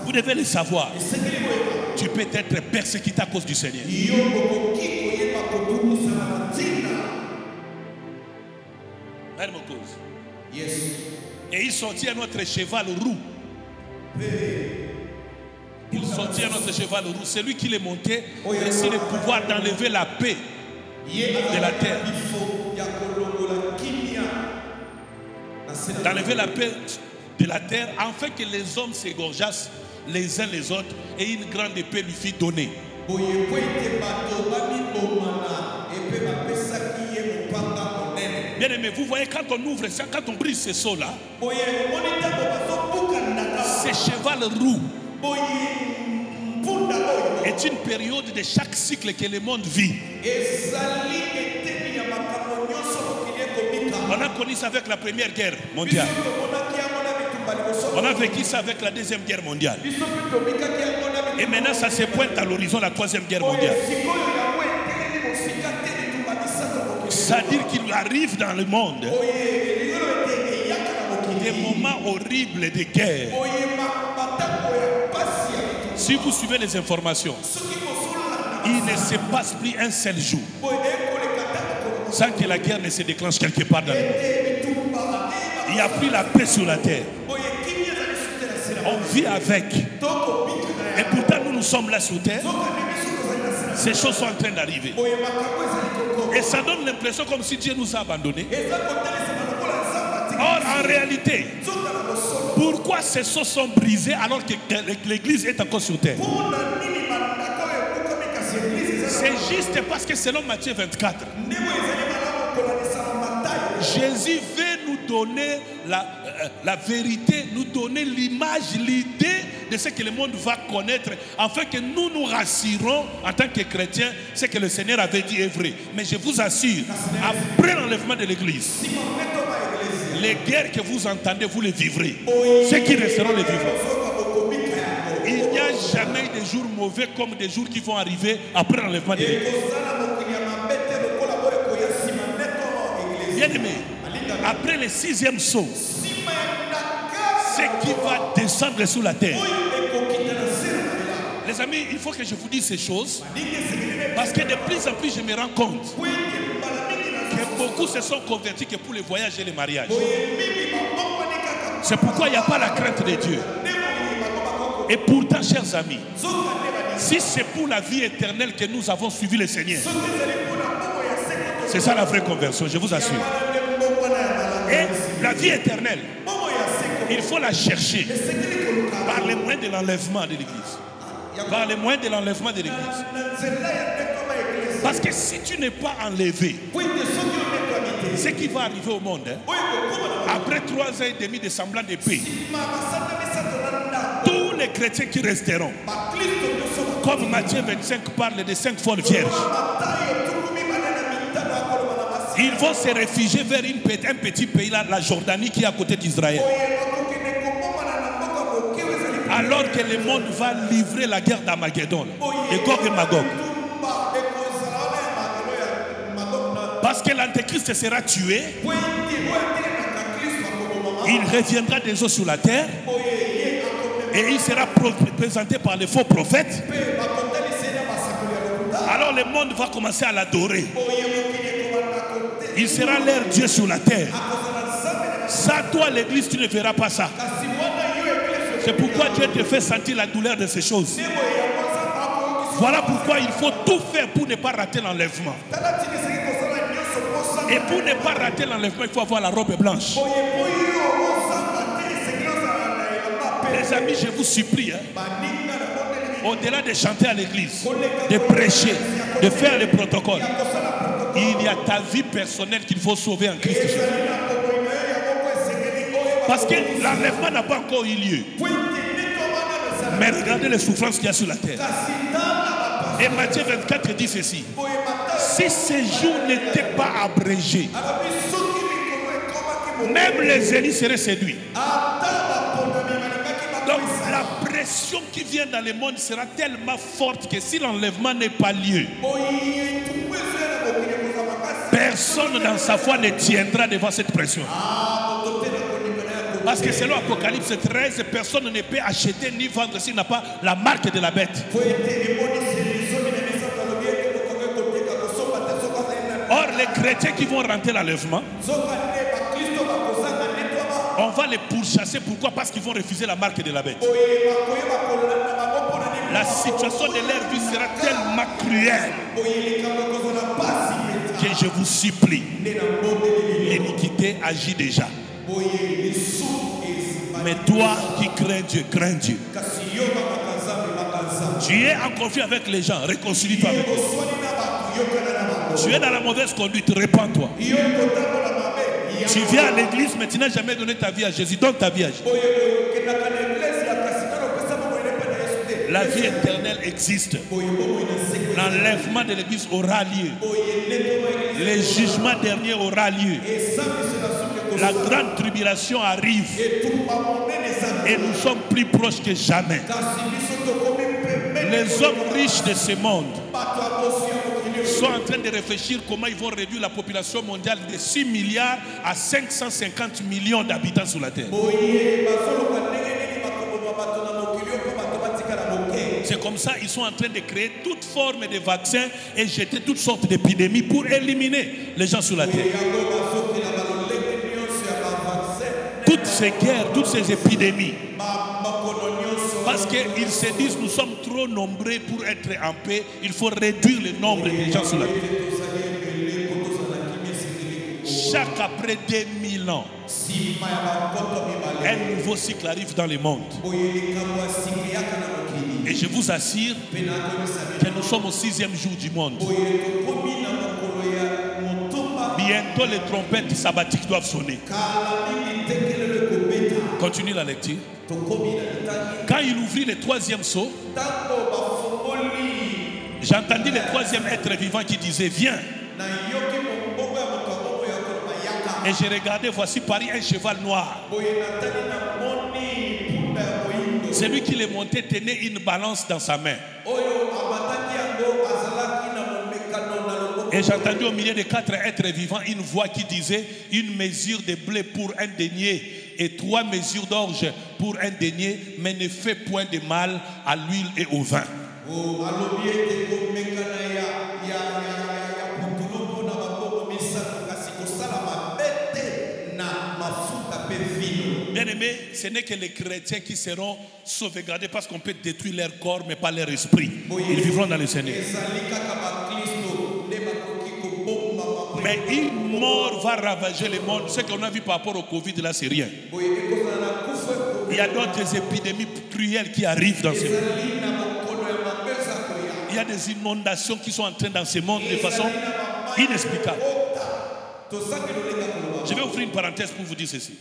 Vous devez le savoir. Tu peux être persécuté à cause du Seigneur. Et ils sortirent notre cheval roux. Ils sortirent notre cheval roux. Celui qui les montait réussit le pouvoir d'enlever la paix de la terre. D'enlever la paix de la terre afin que les hommes s'égorgeassent les uns les autres et une grande épée lui fut donnée. Bien aimé, vous voyez quand on ouvre ça, quand on brise ce seau-là, ce cheval roux est une période de chaque cycle que le monde vit. On a connu ça avec la Première Guerre mondiale. On a vécu ça avec la Deuxième Guerre mondiale. Et maintenant, ça se pointe à l'horizon, la Troisième Guerre mondiale. C'est-à-dire qu'il arrive dans le monde des moments horribles de guerre. Si vous suivez les informations, il ne se passe plus un seul jour sans que la guerre ne se déclenche quelque part dans le monde. Il n'y a plus la paix sur la terre. On vit avec. Et pourtant, nous sommes là sur terre. Ces choses sont en train d'arriver. Et ça donne l'impression comme si Dieu nous a abandonnés. Or, en réalité, pourquoi ces choses sont brisées alors que l'église est encore sur terre? C'est juste parce que selon Matthieu 24, Jésus veut nous donner la vérité, nous donner l'image, l'idée de ce que le monde va connaître, afin que nous nous rassurons en tant que chrétiens, ce que le Seigneur avait dit est vrai. Mais je vous assure, après l'enlèvement de l'Église, les guerres que vous entendez, vous les vivrez. Ceux qui resteront les vivront. Il n'y a jamais des jours mauvais comme des jours qui vont arriver après l'enlèvement de l'Église. Bien aimé, après le 6e saut, ce qui va descendre sur la terre. Les amis, il faut que je vous dise ces choses, parce que de plus en plus je me rends compte que beaucoup se sont convertis que pour les voyages et les mariages. C'est pourquoi il n'y a pas la crainte de Dieu. Et pourtant, chers amis, si c'est pour la vie éternelle que nous avons suivi le Seigneur, c'est ça la vraie conversion, je vous assure. Et la vie éternelle, il faut la chercher par les moyens de l'enlèvement de l'Église. Par les moyens de l'enlèvement de l'Église. Parce que si tu n'es pas enlevé, ce qui va arriver au monde, après 3 ans et demi de semblant de paix, tous les chrétiens qui resteront, comme Matthieu 25 parle de 5 folles vierges, ils vont se réfugier vers un petit pays, là, la Jordanie, qui est à côté d'Israël. Alors que le monde va livrer la guerre d'Armageddon, de Gog et Magog. Parce que l'Antéchrist sera tué, il reviendra des eaux sur la terre, et il sera présenté par les faux prophètes. Alors le monde va commencer à l'adorer. Il sera leur Dieu sur la terre. Ça, toi, l'Église, tu ne verras pas ça. C'est pourquoi Dieu te fait sentir la douleur de ces choses. Voilà pourquoi il faut tout faire pour ne pas rater l'enlèvement. Et pour ne pas rater l'enlèvement, il faut avoir la robe blanche. Les amis, je vous supplie, au-delà de chanter à l'église, de prêcher, de faire les protocoles, il y a ta vie personnelle qu'il faut sauver en Christ. Parce que l'enlèvement n'a pas encore eu lieu. Mais regardez les souffrances qu'il y a sur la terre. Et Matthieu 24 dit ceci: si ces jours n'étaient pas abrégés, même les élus seraient séduits. Donc la pression qui vient dans le monde sera tellement forte que si l'enlèvement n'est pas lieu, personne dans sa foi ne tiendra devant cette pression. Parce que selon Apocalypse 13, personne ne peut acheter ni vendre s'il n'a pas la marque de la bête. Or, les chrétiens qui vont rentrer l'enlèvement, on va les pourchasser. Pourquoi? Parce qu'ils vont refuser la marque de la bête. La situation de leur vie sera tellement cruelle que je vous supplie, l'iniquité agit déjà. Mais toi qui crains Dieu, crains Dieu. Tu es en conflit avec les gens, réconcilie-toi avec eux. Tu es dans la mauvaise conduite, répands-toi. Tu viens à l'église, mais tu n'as jamais donné ta vie à Jésus. Donne ta vie à Jésus. La vie éternelle existe. L'enlèvement de l'église aura lieu. Le jugement dernier aura lieu. La grande tribulation arrive. Et nous sommes plus proches que jamais. Les hommes riches de ce monde sont en train de réfléchir comment ils vont réduire la population mondiale de 6 milliards à 550 millions d'habitants sur la terre. C'est comme ça qu'ils sont en train de créer toute forme de vaccins et jeter toutes sortes d'épidémies pour éliminer les gens sur la terre. Toutes ces guerres, toutes ces épidémies, parce qu'ils se disent nous sommes trop nombreux pour être en paix, il faut réduire le nombre de gens sur la terre. Chaque après 2000 ans, un nouveau cycle arrive dans le monde. Et je vous assure que nous sommes au 6e jour du monde. Bientôt les trompettes sabbatiques doivent sonner. Continue la lecture. Quand il ouvrit le troisième seau, j'entendis le troisième être vivant qui disait, viens. Et j'ai regardé, voici Paris un cheval noir. Celui qui les montait tenait une balance dans sa main. Et j'ai entendu au milieu des 4 êtres vivants une voix qui disait, une mesure de blé pour un denier et 3 mesures d'orge pour un denier, mais ne fais point de mal à l'huile et au vin. Bien aimé, ce n'est que les chrétiens qui seront sauvegardés parce qu'on peut détruire leur corps mais pas leur esprit. Ils vivront dans le Seigneur. Mais une mort va ravager le monde. Ce qu'on a vu par rapport au Covid, là, c'est rien. Il y a d'autres épidémies cruelles qui arrivent dans ce monde. Il y a des inondations qui sont en train dans ce monde de façon inexplicable. Je vais ouvrir une parenthèse pour vous dire ceci.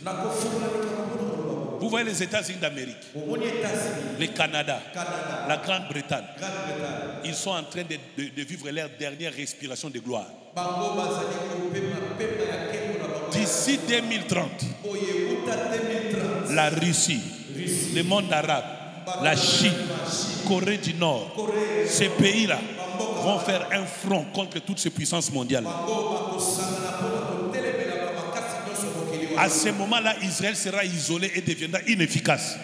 Vous voyez les États-Unis d'Amérique, le Canada, la Grande-Bretagne, ils sont en train de vivre leur dernière respiration de gloire. D'ici 2030, la Russie, le monde arabe, la Chine, Corée du Nord, ces pays-là vont faire un front contre toutes ces puissances mondiales. À ce moment-là, Israël sera isolé et deviendra inefficace.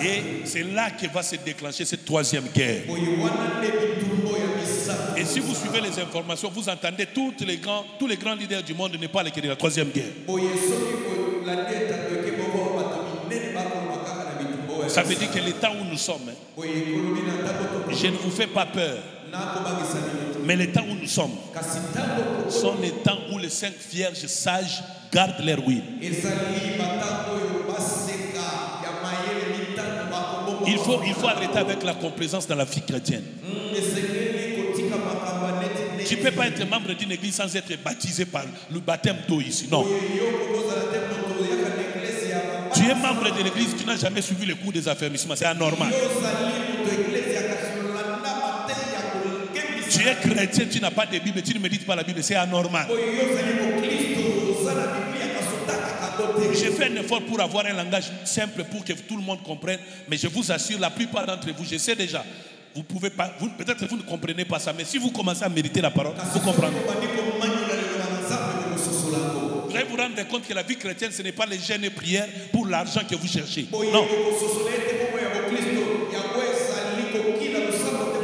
Et c'est là que va se déclencher cette troisième guerre. Et si vous suivez les informations, vous entendez tous les grands leaders du monde ne parlent que de la troisième guerre. Ça veut dire que le temps où nous sommes, je ne vous fais pas peur. Mais les temps où nous sommes sont les temps où les 5 vierges sages gardent leur huile. Il faut arrêter avec la complaisance dans la vie chrétienne. Tu ne peux pas être membre d'une église sans être baptisé par le baptême d'eau ici. Non. Tu es membre de l'église, tu n'as jamais suivi le cours des affermissements. C'est anormal. Tu es chrétien, tu n'as pas de Bible, tu ne médites pas la Bible, c'est anormal. J'ai fait un effort pour avoir un langage simple pour que tout le monde comprenne, mais je vous assure, la plupart d'entre vous, je sais déjà, vous pouvez pas, peut-être vous ne comprenez pas ça, mais si vous commencez à méditer la parole, vous comprendrez. Vous allez vous rendre compte que la vie chrétienne, ce n'est pas les jeûnes et prières pour l'argent que vous cherchez. Non.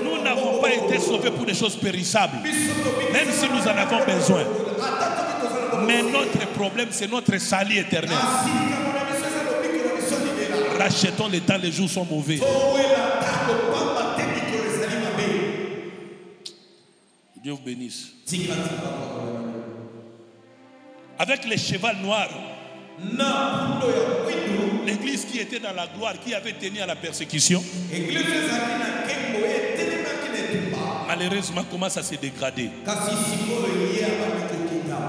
Nous n'avons pas été sauvés pour des choses périssables, même si nous en avons besoin. Mais notre problème, c'est notre salut éternel. Rachetons le temps, les jours sont mauvais. Dieu vous bénisse. Avec les chevals noirs, l'église qui était dans la gloire, qui avait tenu à la persécution, malheureusement commence à se dégrader.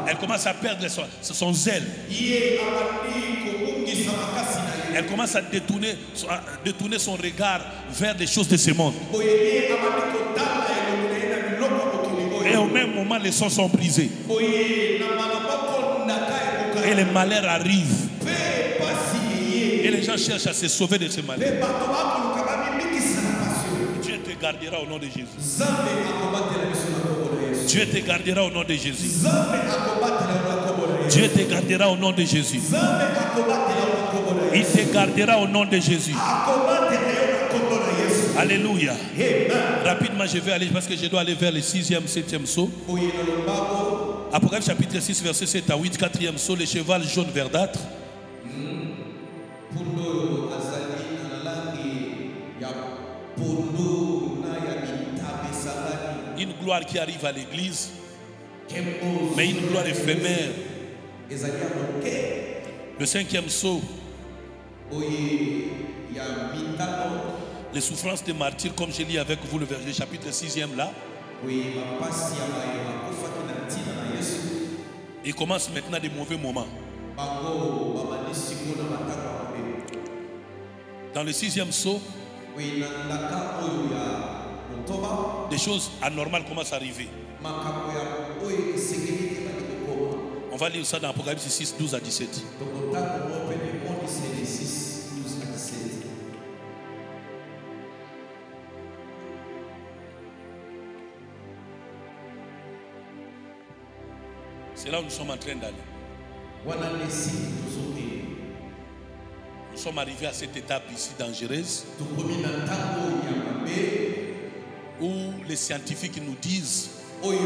Elle commence à perdre son zèle. Elle commence à détourner son regard vers des choses de ce monde. Et au même moment, les sons sont brisés. Et les malheurs arrivent. Et les gens cherchent à se sauver de ce malheur. Dieu te gardera au nom de Jésus. Dieu te gardera au nom de Jésus. Dieu te gardera au nom de Jésus. Il te gardera au nom de Jésus. Alléluia. Rapidement, je vais aller parce que je dois aller vers le 6e, 7e saut. Apocalypse chapitre 6, verset 7 à 8, 4e saut, le cheval jaune verdâtre. Une gloire qui arrive à l'église, mais une gloire éphémère. Le 5e saut, les souffrances des martyrs, comme je lis avec vous le chapitre 6e là. Il commence maintenant des mauvais moments. Dans le 6e saut, des choses anormales commencent à arriver. On va lire ça dans Apocalypse 6, 12 à 17. C'est là où nous sommes en train d'aller. Nous sommes arrivés à cette étape ici dangereuse où les scientifiques nous disent il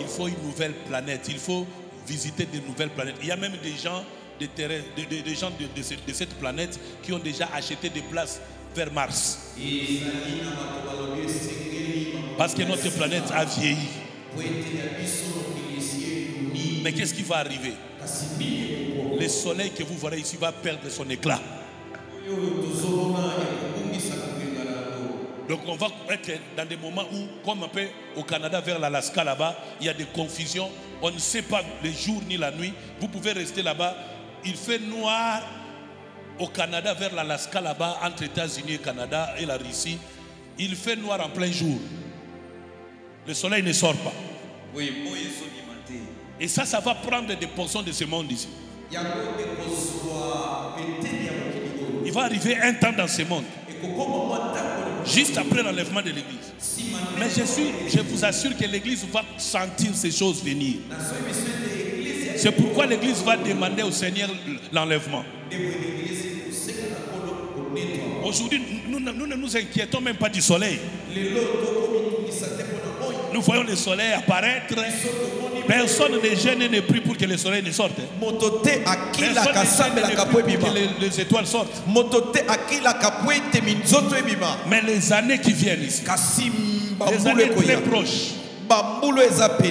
faut une nouvelle planète, il faut visiter de nouvelles planètes. Il y a même des gens de cette planète qui ont déjà acheté des places vers Mars. Parce que notre planète a vieilli. Mais qu'est-ce qui va arriver? Le soleil que vous voyez ici va perdre son éclat. Donc on va être dans des moments où, comme un peu au Canada vers l'Alaska là-bas, il y a des confusions. On ne sait pas le jour ni la nuit. Vous pouvez rester là-bas. Il fait noir au Canada vers l'Alaska là-bas, entre États-Unis et Canada et la Russie. Il fait noir en plein jour. Le soleil ne sort pas. Et ça va prendre des portions de ce monde ici. Il va arriver un temps dans ce monde, juste après l'enlèvement de l'église. Mais je vous assure que l'église va sentir ces choses venir. C'est pourquoi l'église va demander au Seigneur l'enlèvement. Aujourd'hui, nous ne nous inquiétons même pas du soleil. Nous voyons le soleil apparaître. Personne ne gêne et ne prie pour que le soleil ne sorte. Personne ne prie pour que les étoiles sortent. Mais les années qui viennent ici, les années très proches,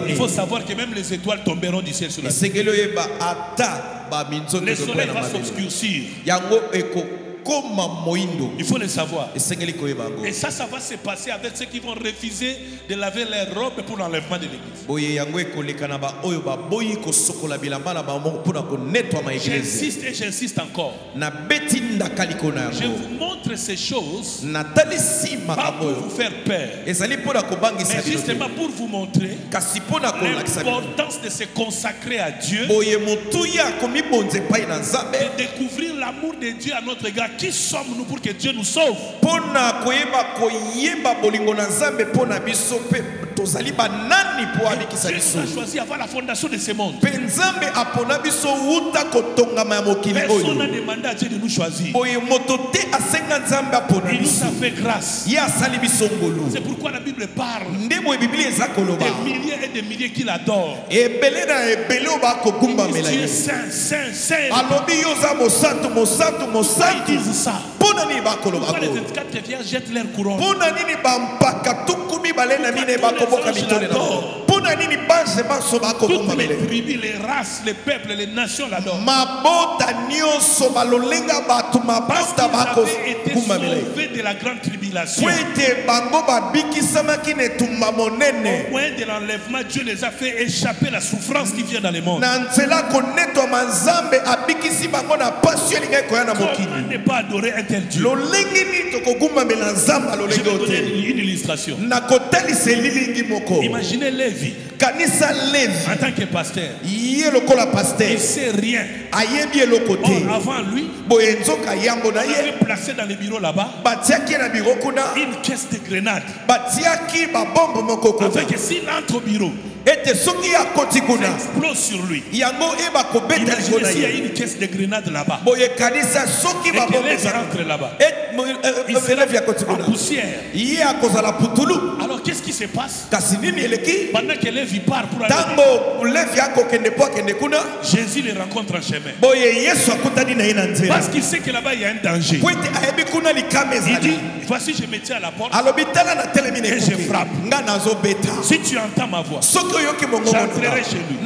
il faut savoir que même les étoiles tomberont du ciel sur la terre. Le soleil va s'obscurcir. Il faut le savoir. Et ça va se passer avec ceux qui vont refuser de laver leurs robes pour l'enlèvement de l'église. J'insiste et j'insiste encore. Je vous montre ces choses pas pour vous faire peur, mais justement pour vous montrer l'importance de se consacrer à Dieu, de découvrir l'amour de Dieu à notre égard. Qui sommes-nous pour que Dieu nous sauve? Dieu a choisi avant la fondation de ce monde. Personne n'a demandé à Dieu de nous choisir. Il nous a fait grâce. C'est pourquoi la Bible parle des milliers et des milliers qui l'adorent. Tu es saint, saint, saint. Ils disent ça. Pourquoi les 24 vierges jettent leur couronne? Toutes les tribus, les races, les peuples, les nations l'adorent. Parce qu'ils avaient été sauvés de la grande tribulation. Au moyen de l'enlèvement, Dieu les a fait échapper la souffrance qui vient dans le monde. Comment ne pas adorer un tel Dieu? Je vais donner une illustration. Imaginez Lévi en tant que pasteur. Il ne sait rien. Avant lui, on avait placé dans le bureau là-bas une caisse de grenades. Afin que s'il entre au bureau, ça explose sur lui. Imaginez s'il y a une caisse de grenades là-bas et que Lévi entre là-bas. Il se lève en poussière. Alors qu'est-ce qui se passe? Pendant que Lévi part pour aller, Jésus le rencontre en chemin. Parce qu'il sait que là-bas il y a un danger. Il dit, voici je me tiens à la porte et je frappe. Si tu entends ma voix, j'entrerai chez lui.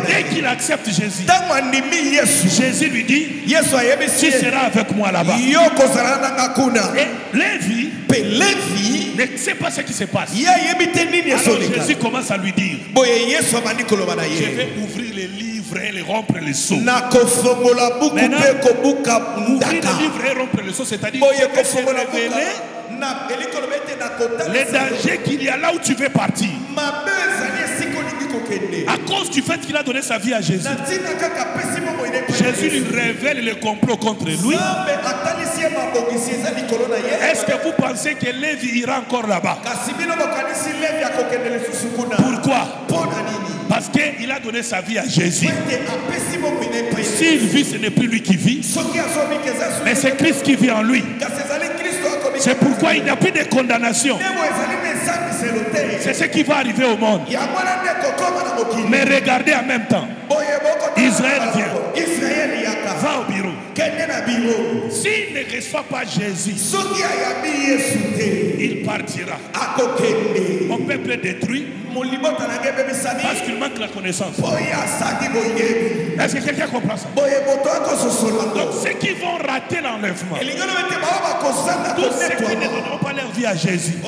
Dès qu'il accepte Jésus, Jésus lui dit, tu seras avec moi là-bas. Et Lévi ne sait pas ce qui se passe. Alors Jésus commence à lui dire, je vais ouvrir les livres et les rompre les sceaux. Maintenant, ouvrir les livres et rompre les sceaux, c'est-à-dire que se révéler les dangers qu'il y a là où tu veux partir. À cause du fait qu'il a donné sa vie à Jésus, Jésus lui révèle le complot contre lui. Est-ce que vous pensez que Lévi ira encore là-bas? Pourquoi? Parce qu'il a donné sa vie à Jésus. S'il vit, ce n'est plus lui qui vit, mais c'est Christ qui vit en lui. C'est pourquoi il n'y a plus de condamnation. C'est ce qui va arriver au monde. Mais regardez en même temps. Israël vient. Va au bureau. S'il ne reçoit pas Jésus, il partira. Mon peuple est détruit parce qu'il manque la connaissance. Est-ce que quelqu'un comprend ça? Donc ceux qui vont rater l'enlèvement, tous ceux qui ne donneront pas leur vie à Jésus,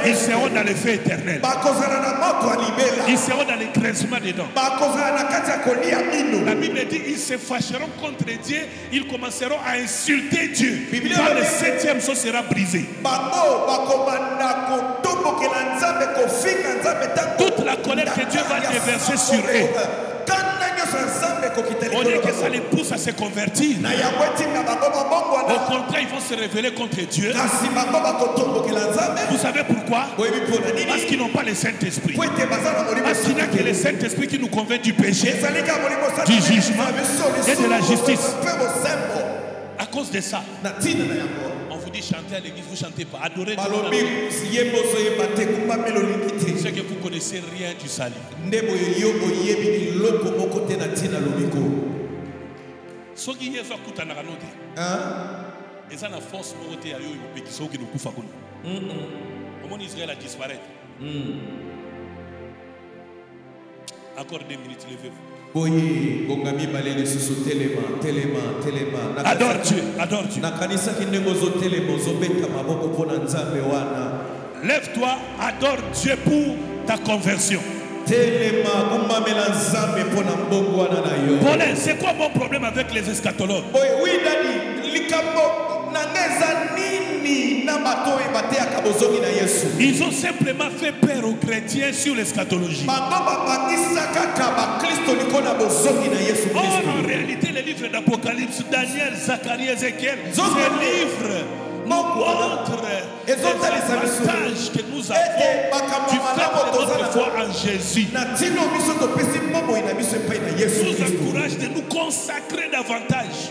ils seront dans le feu éternel. Ils seront dans les graissements des dents. La Bible dit ils se fâcheront contre Dieu, ils commenceront à insulter Dieu. Quand le 7e sceau sera brisé, toute la colère que Dieu va déverser sur eux, au lieu que ça les pousse à se convertir, au contraire, ils vont se révéler contre Dieu. Vous savez pourquoi? Parce qu'ils n'ont pas le Saint-Esprit. Parce qu'il n'y a que le Saint-Esprit qui nous convainc du péché, du jugement et de la justice. À cause de ça, on vous dit chanter à l'église, vous ne chantez pas. Adorez Dieu. C'est que vous ne connaissez rien du salut. Ce qui est fait à la note, et ça, la force pour ôter à eux, qui sont qui nous coupent à nous. Comment Israël a disparu? Encore 2 minutes, levez-vous. Adore Dieu, adore Dieu. Lève-toi, adore Dieu pour ta conversion. Paulin, c'est quoi mon problème avec les eschatologues? Ils ont simplement fait peur aux chrétiens sur l'eschatologie. Or, en réalité, les livres d'Apocalypse, Daniel, Zacharie, Ézéchiel, ces livres nous montrent les avantages que nous avons du fait de notre foi en Jésus. Nous encourage de nous consacrer davantage.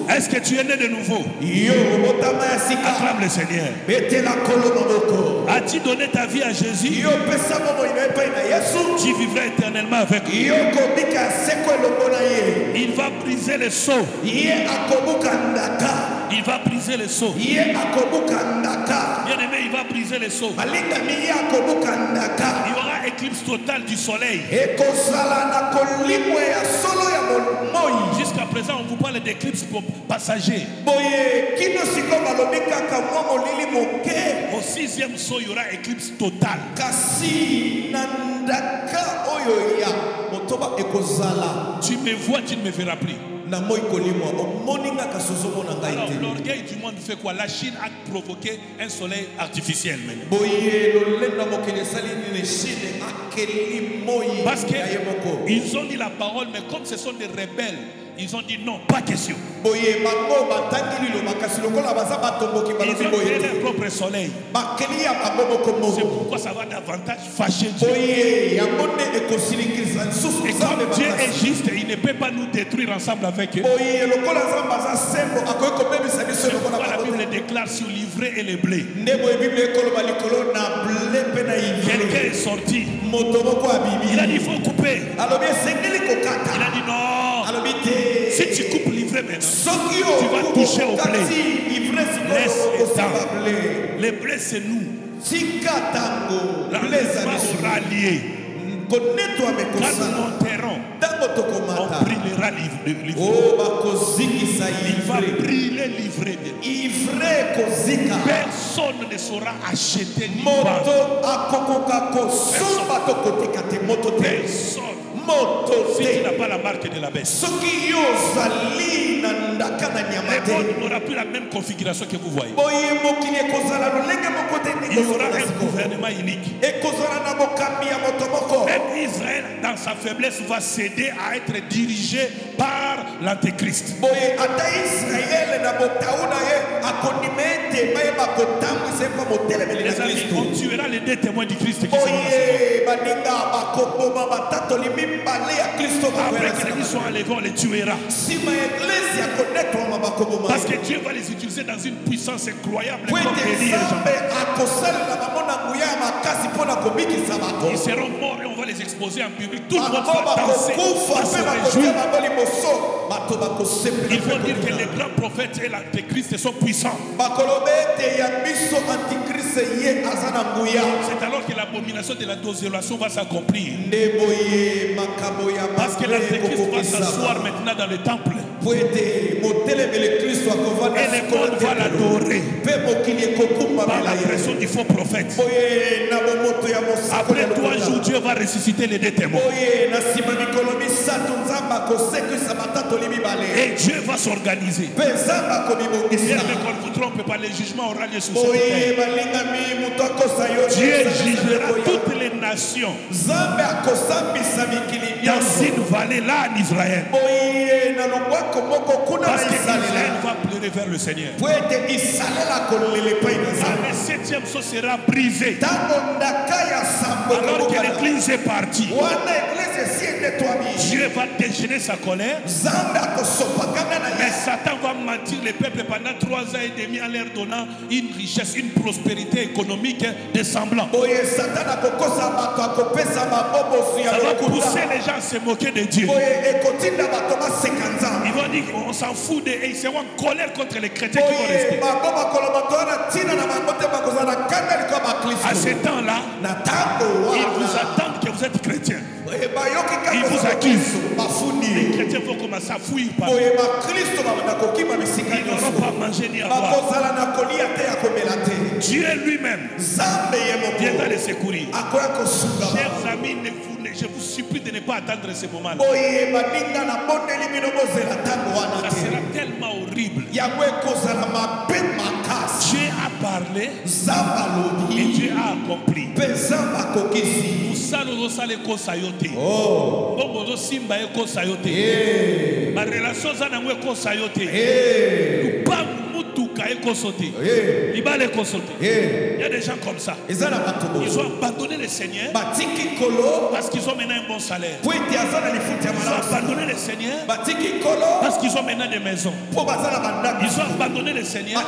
Est-ce que tu es né de nouveau? Acclame le Seigneur. As-tu donné ta vie à Jésus? Tu vivras éternellement avec lui. Il va briser les sceaux. Il va briser les sceaux. Bien aimé, il va briser les sceaux. Il y aura éclipse totale du soleil. Jusqu'à présent, on vous parle d'éclipse passager. Au 6e saut, il y aura éclipse totale. Tu me vois, tu ne me verras plus. Alors, l'orgueil du monde fait quoi? La Chine a provoqué un soleil artificiel maintenant. Parce qu'ils ont dit la parole, mais comme ce sont des rebelles, ils ont dit non, pas question. Ils ont créé leur propre soleil. C'est pourquoi ça va davantage fâcher Dieu. Et comme Dieu est juste, il ne peut pas nous détruire ensemble avec eux. C'est pourquoi la Bible déclare sur l'ivraie et le blé. Quelqu'un est sorti. Il a dit il faut couper. Il a dit non. Si tu coupes l'ivraie maintenant, tu vas toucher au blé. Laisse. Les blés, c'est nous. L'enlèvement aura lié. Quand nous monterons, on brûlera livré. Il va brûler livré. Personne ne saura acheter ni vendre. Personne. Si tu n'as pas la marque de la bête. Le monde n'aura plus la même configuration que vous voyez. Il y aura un gouvernement unique. Même Israël, dans sa faiblesse, va céder à être dirigé par l'Antéchrist. Les amis, on tuera les deux témoins du Christ qui sont après que les sont enlevés, on les tuera. Parce que Dieu va les utiliser dans une puissance incroyable. Ils seront morts et on va les exposer en public. Tout le monde va danser, va se réjouir. Il faut dire que les grands prophètes et l'Antéchrist sont puissants. C'est alors que l'abomination de la désolation va s'accomplir. Parce que l'Antéchrist va s'asseoir maintenant dans le temple. Et le monde va l'adorer par la pression du faux prophète. Après 3 jours, Dieu va ressusciter les deux témoins. Et Dieu va s'organiser. Et qu'on ne vous trompe pas, le jugement aura lieu sur cette terre. Dieu jugera toutes les nations dans une vallée là en Israël. Parce qu'Israël va pleurer vers le Seigneur. Le 7e saut sera brisé. Alors que l'église est partie, Dieu va déchaîner sa colère. Mais Satan va mentir les peuples pendant 3 ans et demi en leur donnant une richesse, une prospérité économique de semblant. Ça va pousser les gens à se moquer de Dieu. Ils vont dire qu'on s'en fout et ils seront en colère contre les chrétiens qui vont rester. À ce temps-là, ils vous attendent que vous êtes chrétiens. Ils vous accusent. Les chrétiens vont commencer à fuir par vous. Ils n'auront pas mangé ni à boire. Dieu lui-même viendra les secourir. Chers amis, je vous supplie de ne pas attendre ce moment-là. Ça sera tellement horrible. Dieu a parlé et Dieu a accompli. Ma relation il y a des gens comme ça. Ils ont abandonné le Seigneur parce qu'ils ont maintenant un bon salaire. Ils ont abandonné le Seigneur parce qu'ils ont maintenant des maisons. Ils ont abandonné le Seigneur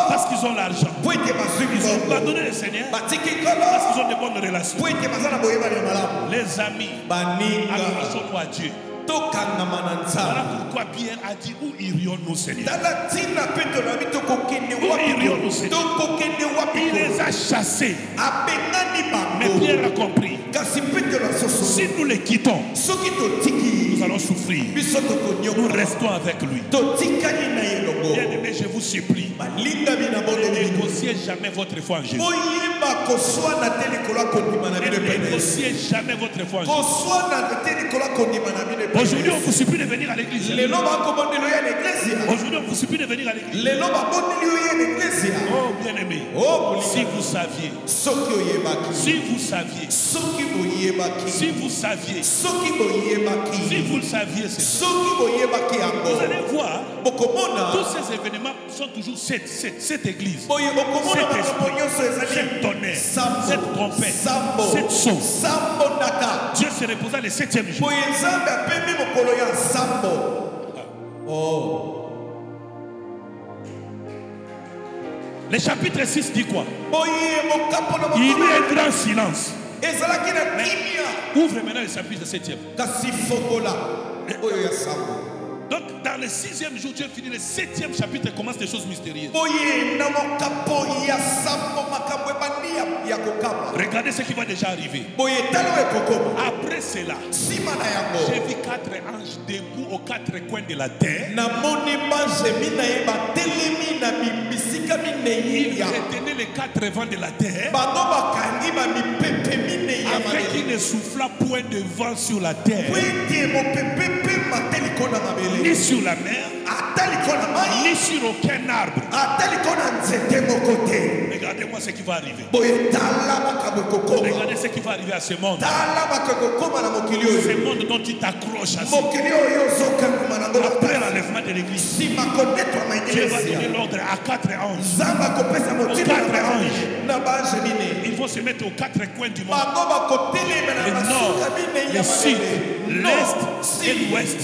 parce qu'ils ont l'argent. Ils ont abandonné le Seigneur parce qu'ils ont de bonnes relations. Les amis, accrochons-nous à Dieu. Voilà pourquoi Pierre a dit: où irions-nous, Seigneur? Où irions-nous, Seigneur? Il les a chassés. Mais Pierre a compris: si nous les quittons, nous allons souffrir. Nous restons avec lui. Bien-aimés, je vous supplie, ne négociez jamais votre foi en Jésus. Ne négociez jamais votre foi en Jésus. Aujourd'hui, on vous supplie de venir à l'église. Aujourd'hui, on vous supplie de venir à l'église. Oh, bien-aimé, si vous saviez, si vous saviez, si vous saviez, si vous le saviez, vous allez voir, tous ces événements sont toujours cette église, cet esprit, cette tonnerre, cette trompette, cette sauce. Dieu se reposa le 7e jour. Le chapitre 6 dit quoi? Il y a un grand silence. Mais ouvre maintenant le chapitre 7e. Donc dans le 6e jour, Dieu finit le 7e chapitre et commence des choses mystérieuses. Regardez ce qui va déjà arriver. Après cela, j'ai vu 4 anges debout aux 4 coins de la terre. Ils retenaient les 4 vents de la terre. Avec qui ne souffla point de vent sur la terre, ni sur la mer, ni sur aucun arbre. Regardez-moi ce qui va arriver. Regardez ce qui va arriver à ce monde. Ce monde dont tu t'accroches à ça. Après l'enlèvement de l'église, Dieu va donner l'ordre à 4 anges. Aux 4 anges. Ils vont se mettre aux 4 coins du monde. Le nord, le sud, l'est et l'ouest.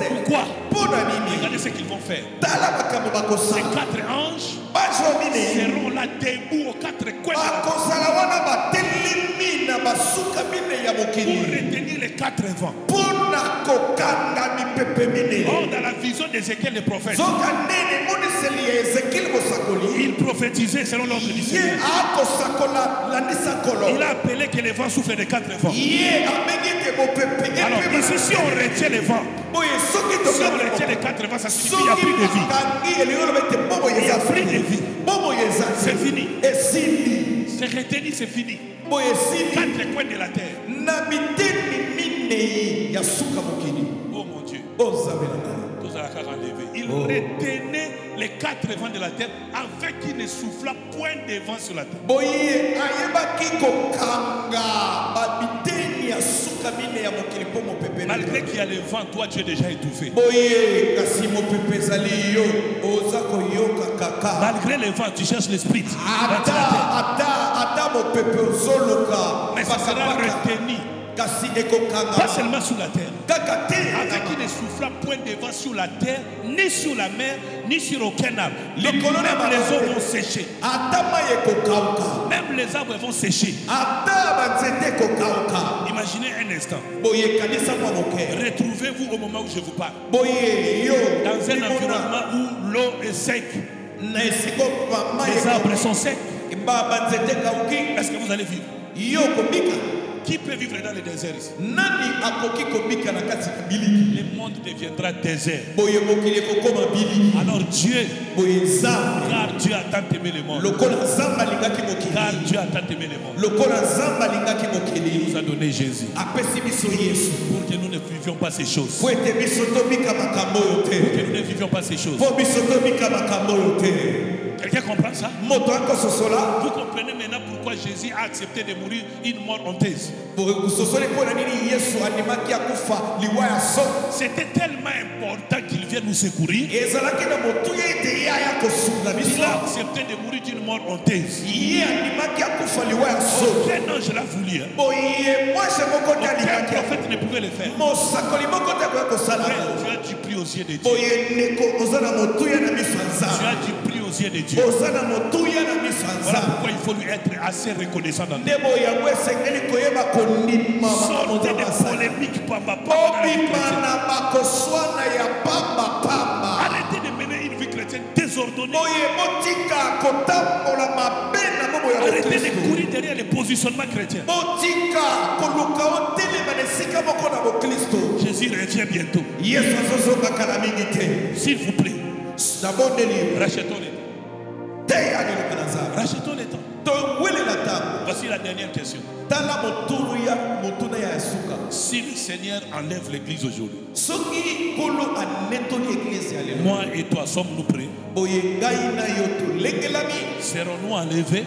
Pourquoi? Regardez ce qu'ils vont faire. Ces 4 anges seront là debout aux 4 coins pour retenir les 4 vents. Or, dans la vision d'Ézéchiel le prophète, il prophétisait selon l'ordre du Seigneur. Il a appelé que les vents soufflent de 4 vents. Alors ici, si on retient les vents, si on retient les 4 vents, ça signifie qu'il n'y a plus de vie. Il n'y a plus de vie. C'est fini. C'est retenu, c'est fini. 4 coins de la terre. Oh mon Dieu. Il retenait les 4 vents de la terre avec qui ne souffla point de vent sur la terre. Malgré qu'il y a le vent, toi tu es déjà étouffé. Malgré le vent, tu cherches l'esprit. Mais ça sera retenu. Pas seulement sur la terre. Avec qui ne souffla point de vent sur la terre, ni sur la mer, ni sur aucun arbre. Même les eaux vont sécher. Même les arbres vont sécher. Imaginez un instant. Retrouvez-vous au moment où je vous parle. Dans un environnement où l'eau est sec. Les arbres sont secs. Est-ce que vous allez vivre? Qui peut vivre dans le désert ici? Le monde deviendra désert. Alors Dieu, car Dieu a tant aimé le monde, car Dieu a tant aimé le monde, il nous a donné Jésus pour que nous ne vivions pas ces choses. Pour que nous ne vivions pas ces choses. Quelqu'un comprend ça? Vous comprenez maintenant pourquoi Jésus a accepté de mourir une mort honteuse. C'était tellement important qu'il vienne nous secourir. Il a accepté de mourir d'une mort honteuse. Aucun ange l'a voulu. Aucun prophète ne pouvait le faire. Tu as du prix aux yeux de Dieu. Tu as du prix aux yeux de Dieu. Voilà pourquoi il faut lui être assez reconnaissant dans nous. Sortez des polémiques, papa. Arrêtez de mener une vie chrétienne désordonnée. Arrêtez de courir derrière les positionnements chrétiens. Jésus revient bientôt. S'il vous plaît, rachetons les temps. Rachetons les temps. Voici la dernière question. Si le Seigneur enlève l'église aujourd'hui, moi et toi, sommes-nous prêts? Serons-nous enlevés?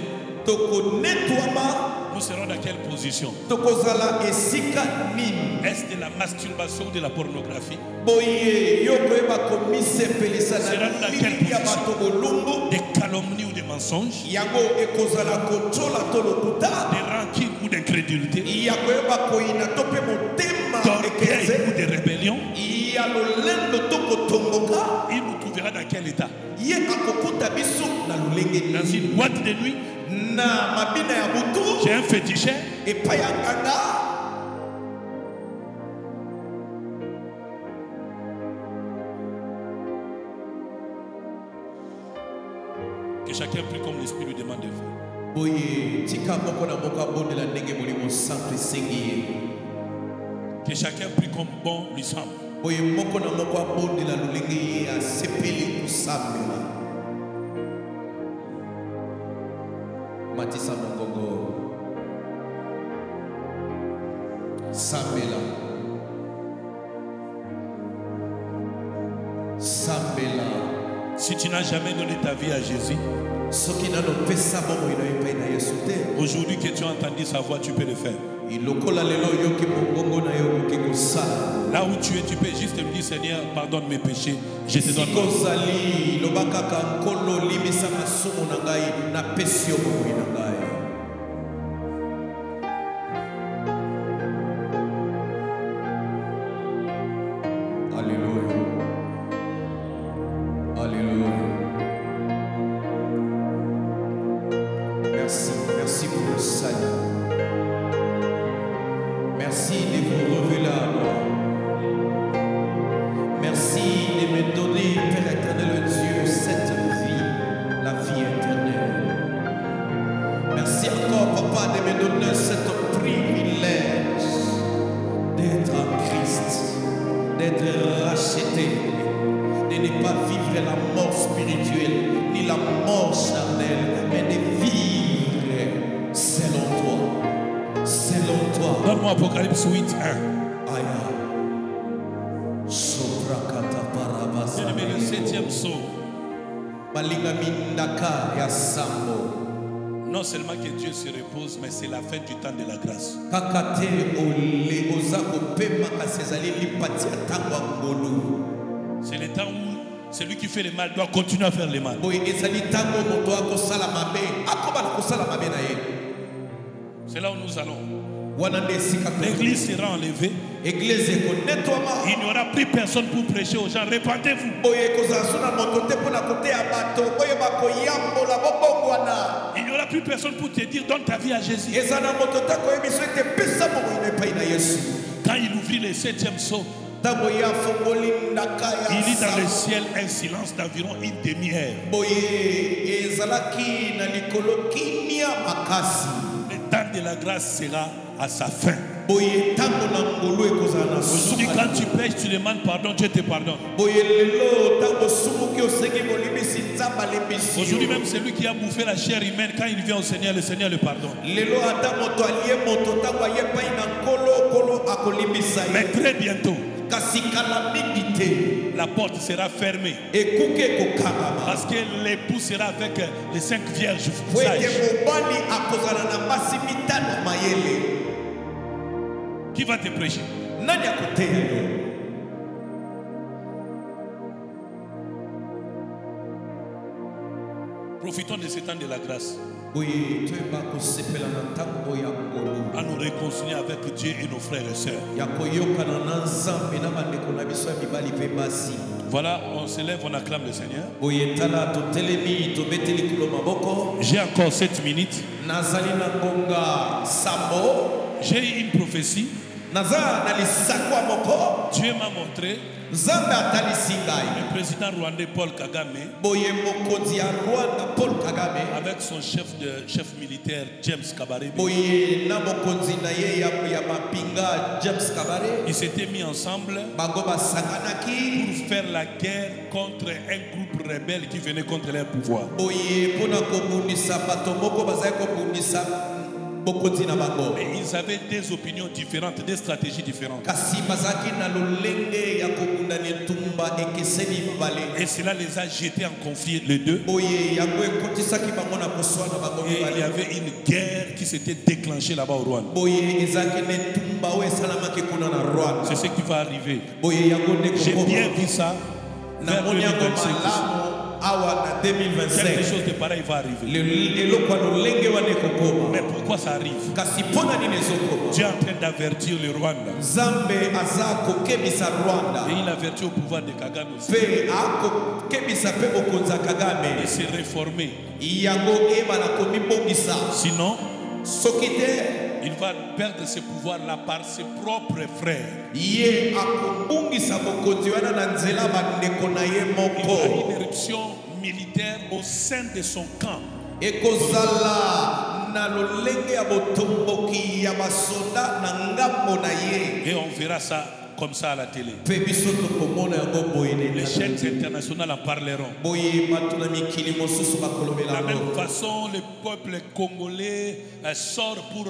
Nous serons dans quelle position? Est-ce de la masturbation ou de la pornographie? Serons-nous dans quelle position? Des calomnies ou des mensonges? Des rancunes ou d'incrédulité? D'orgueil ou de rébellion? Il nous trouvera dans quel état? Dans une boîte de nuit? J'ai un féticheur. Que chacun prie comme l'Esprit lui demande de faire. Que chacun prie comme bon lui semble. Matissa Mongongo Sambela Sambela. Si tu n'as jamais donné ta vie à Jésus, aujourd'hui que tu as entendu sa voix, tu peux le faire. Là où tu es, tu peux juste me dire, Seigneur, pardonne mes péchés, je te donne. Merci pour le salut. Merci de vous reveler à moi. Merci de me donner, Père éternel Dieu, cette vie, la vie éternelle. Merci encore, Papa, de me donner ce privilège d'être en Christ, d'être racheté, de ne pas vivre la mort spirituelle, ni la mort charnelle, mais de vivre selon toi. Selon toi. Donne-moi Apocalypse 8, 1. Aya. Soprakata parabasa. Bien-aimé, le 7e psaume. Balinga mindaka ya sambo. Non seulement que Dieu se repose, mais c'est la fin du temps de la grâce. Kakate ole ozako pema kasezali lipati atangwa ngolu. C'est le temps où celui qui fait le mal doit continuer à faire le mal. C'est là où nous allons. L'église sera enlevée. Il n'y aura plus personne pour prêcher aux gens. Répentez-vous. Il n'y aura plus personne pour te dire donne ta vie à Jésus. Quand il ouvrit le 7e psaume, il lit dans le ciel un silence d'environ une demi-heure. Le temps de la grâce sera à sa fin. Aujourd'hui, quand tu pêches, tu demandes pardon, Dieu te pardonne. Aujourd'hui, même celui qui a bouffé la chair humaine, quand il vient au Seigneur, le Seigneur le pardonne. Mais très bientôt, la porte sera fermée. Parce que l'époux sera avec les 5 vierges sages. Qui va te prêcher? Profitons de ce temps de la grâce. À nous réconcilier avec Dieu et nos frères et sœurs. Voilà, on se lève, on acclame le Seigneur. J'ai encore 7 minutes. J'ai eu une prophétie. Dieu m'a montré le président rwandais Paul Kagame avec son chef militaire James Kabarebe. Ils s'étaient mis ensemble pour faire la guerre contre un groupe rebelle qui venait contre leur pouvoir. Mais ils avaient des opinions différentes, des stratégies différentes. Et cela les a jetés en conflit, les deux. Et il y avait une guerre qui s'était déclenchée là-bas au Rwanda. C'est ce qui va arriver. J'ai bien vu ça vers 2025. Quelque chose de pareil va arriver. Mais pourquoi ça arrive? Dieu est en train d'avertir le Rwanda. Et il avertit au pouvoir de Kagame aussi de se réformer. Sinon, il va perdre ses pouvoirs-là par ses propres frères. Il y a une éruption militaire au sein de son camp. ekozala na lolenge ya botomboki ya basoda na ngambo na ye. Et on verra ça comme ça à la télé. Pe biso tokomona yango boye Les chaînes internationales en parleront. boye bato na mikili mosusu bakolobela De la même yango. façon, le peuple congolais sort pour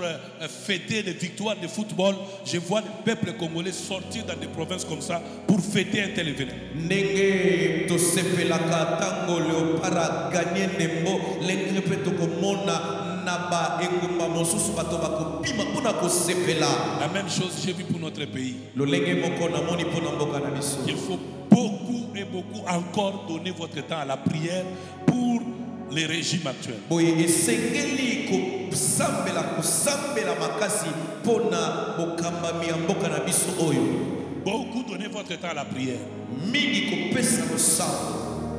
fêter des victoires de football. Je vois le peuple congolais sortir dans des provinces comme ça pour fêter un tel événement. Ndenge tosepelaka tango Leopard gagné ndembo lenge pe tokomona naba engumba mosusu bato bakopima mpona kosepela. La même chose j'ai vu pour notre pays. lolenge moko namoni mpona mboka na biso. Il faut beaucoup et beaucoup encore donner votre temps à la prière pour les régimes actuels. boye esengeli kosambela makasi mpona bokambami ya mboka na biso oyo. Beaucoup donner votre temps à la prière. mingi kopesa kosala.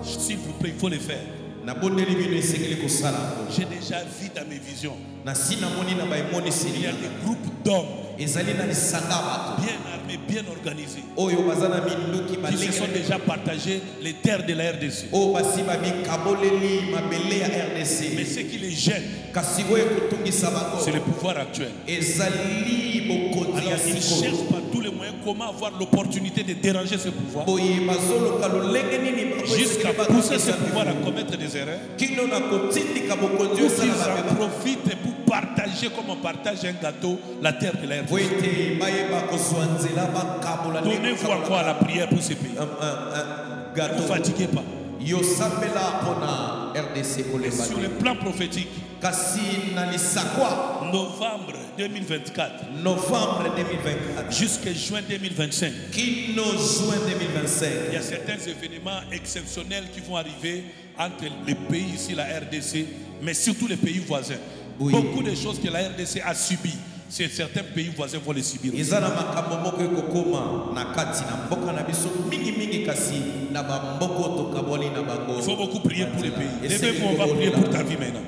S'il vous plaît, il faut le faire. nabondeli bino esengeli kosala. J'ai déjà vu dans mes visions. nasi namoni na Il y baemoniseli a des groupes d'hommes ezali na lisanga bato bien armés, bien organisés, oyo baza na minduki qui se sont déjà partagés les terres de la RDC. oyo basi babikaboleli mabele ya Mais RDC. ce qui les gêne, kasi oyo ekotungisa c'est le bango pouvoir actuel. ezali bokonzi ya Alors ils sikoyo. cherchent par tous les moyens comment avoir l'opportunité de déranger ce pouvoir boye bazoloka lolenge nini jusqu'à pousser ce pouvoir à commettre des erreurs. kino na kotindika bokonzi Ils osala en babeba profitent pour partager comme on partage un gâteau la terre de la RDC. po ete bayeba kozwa nzela bakabola Donnez-vous encore à la prière pour ces pays. Ne vous gato fatiguez pas. yosambela mpona RDC kolemba Sur le plan prophétique, kasi na lisakwa novembre 2024 novembre 2024 jusqu'à juin 2025, kino juin il y 2025 a certains événements exceptionnels qui vont arriver entre les pays ici, la RDC, mais surtout les pays voisins. Oui. Beaucoup de choses que la RDC a subies, certains pays voisins vont les subir aussi. eza na makambo moko ekokoma na kati na mboka na biso mingi kasi na bamboka tokabwali na bango. Il faut beaucoup prier pour les pays. Essayez Levez-vous, on va de prier voir pour ta vie maintenant.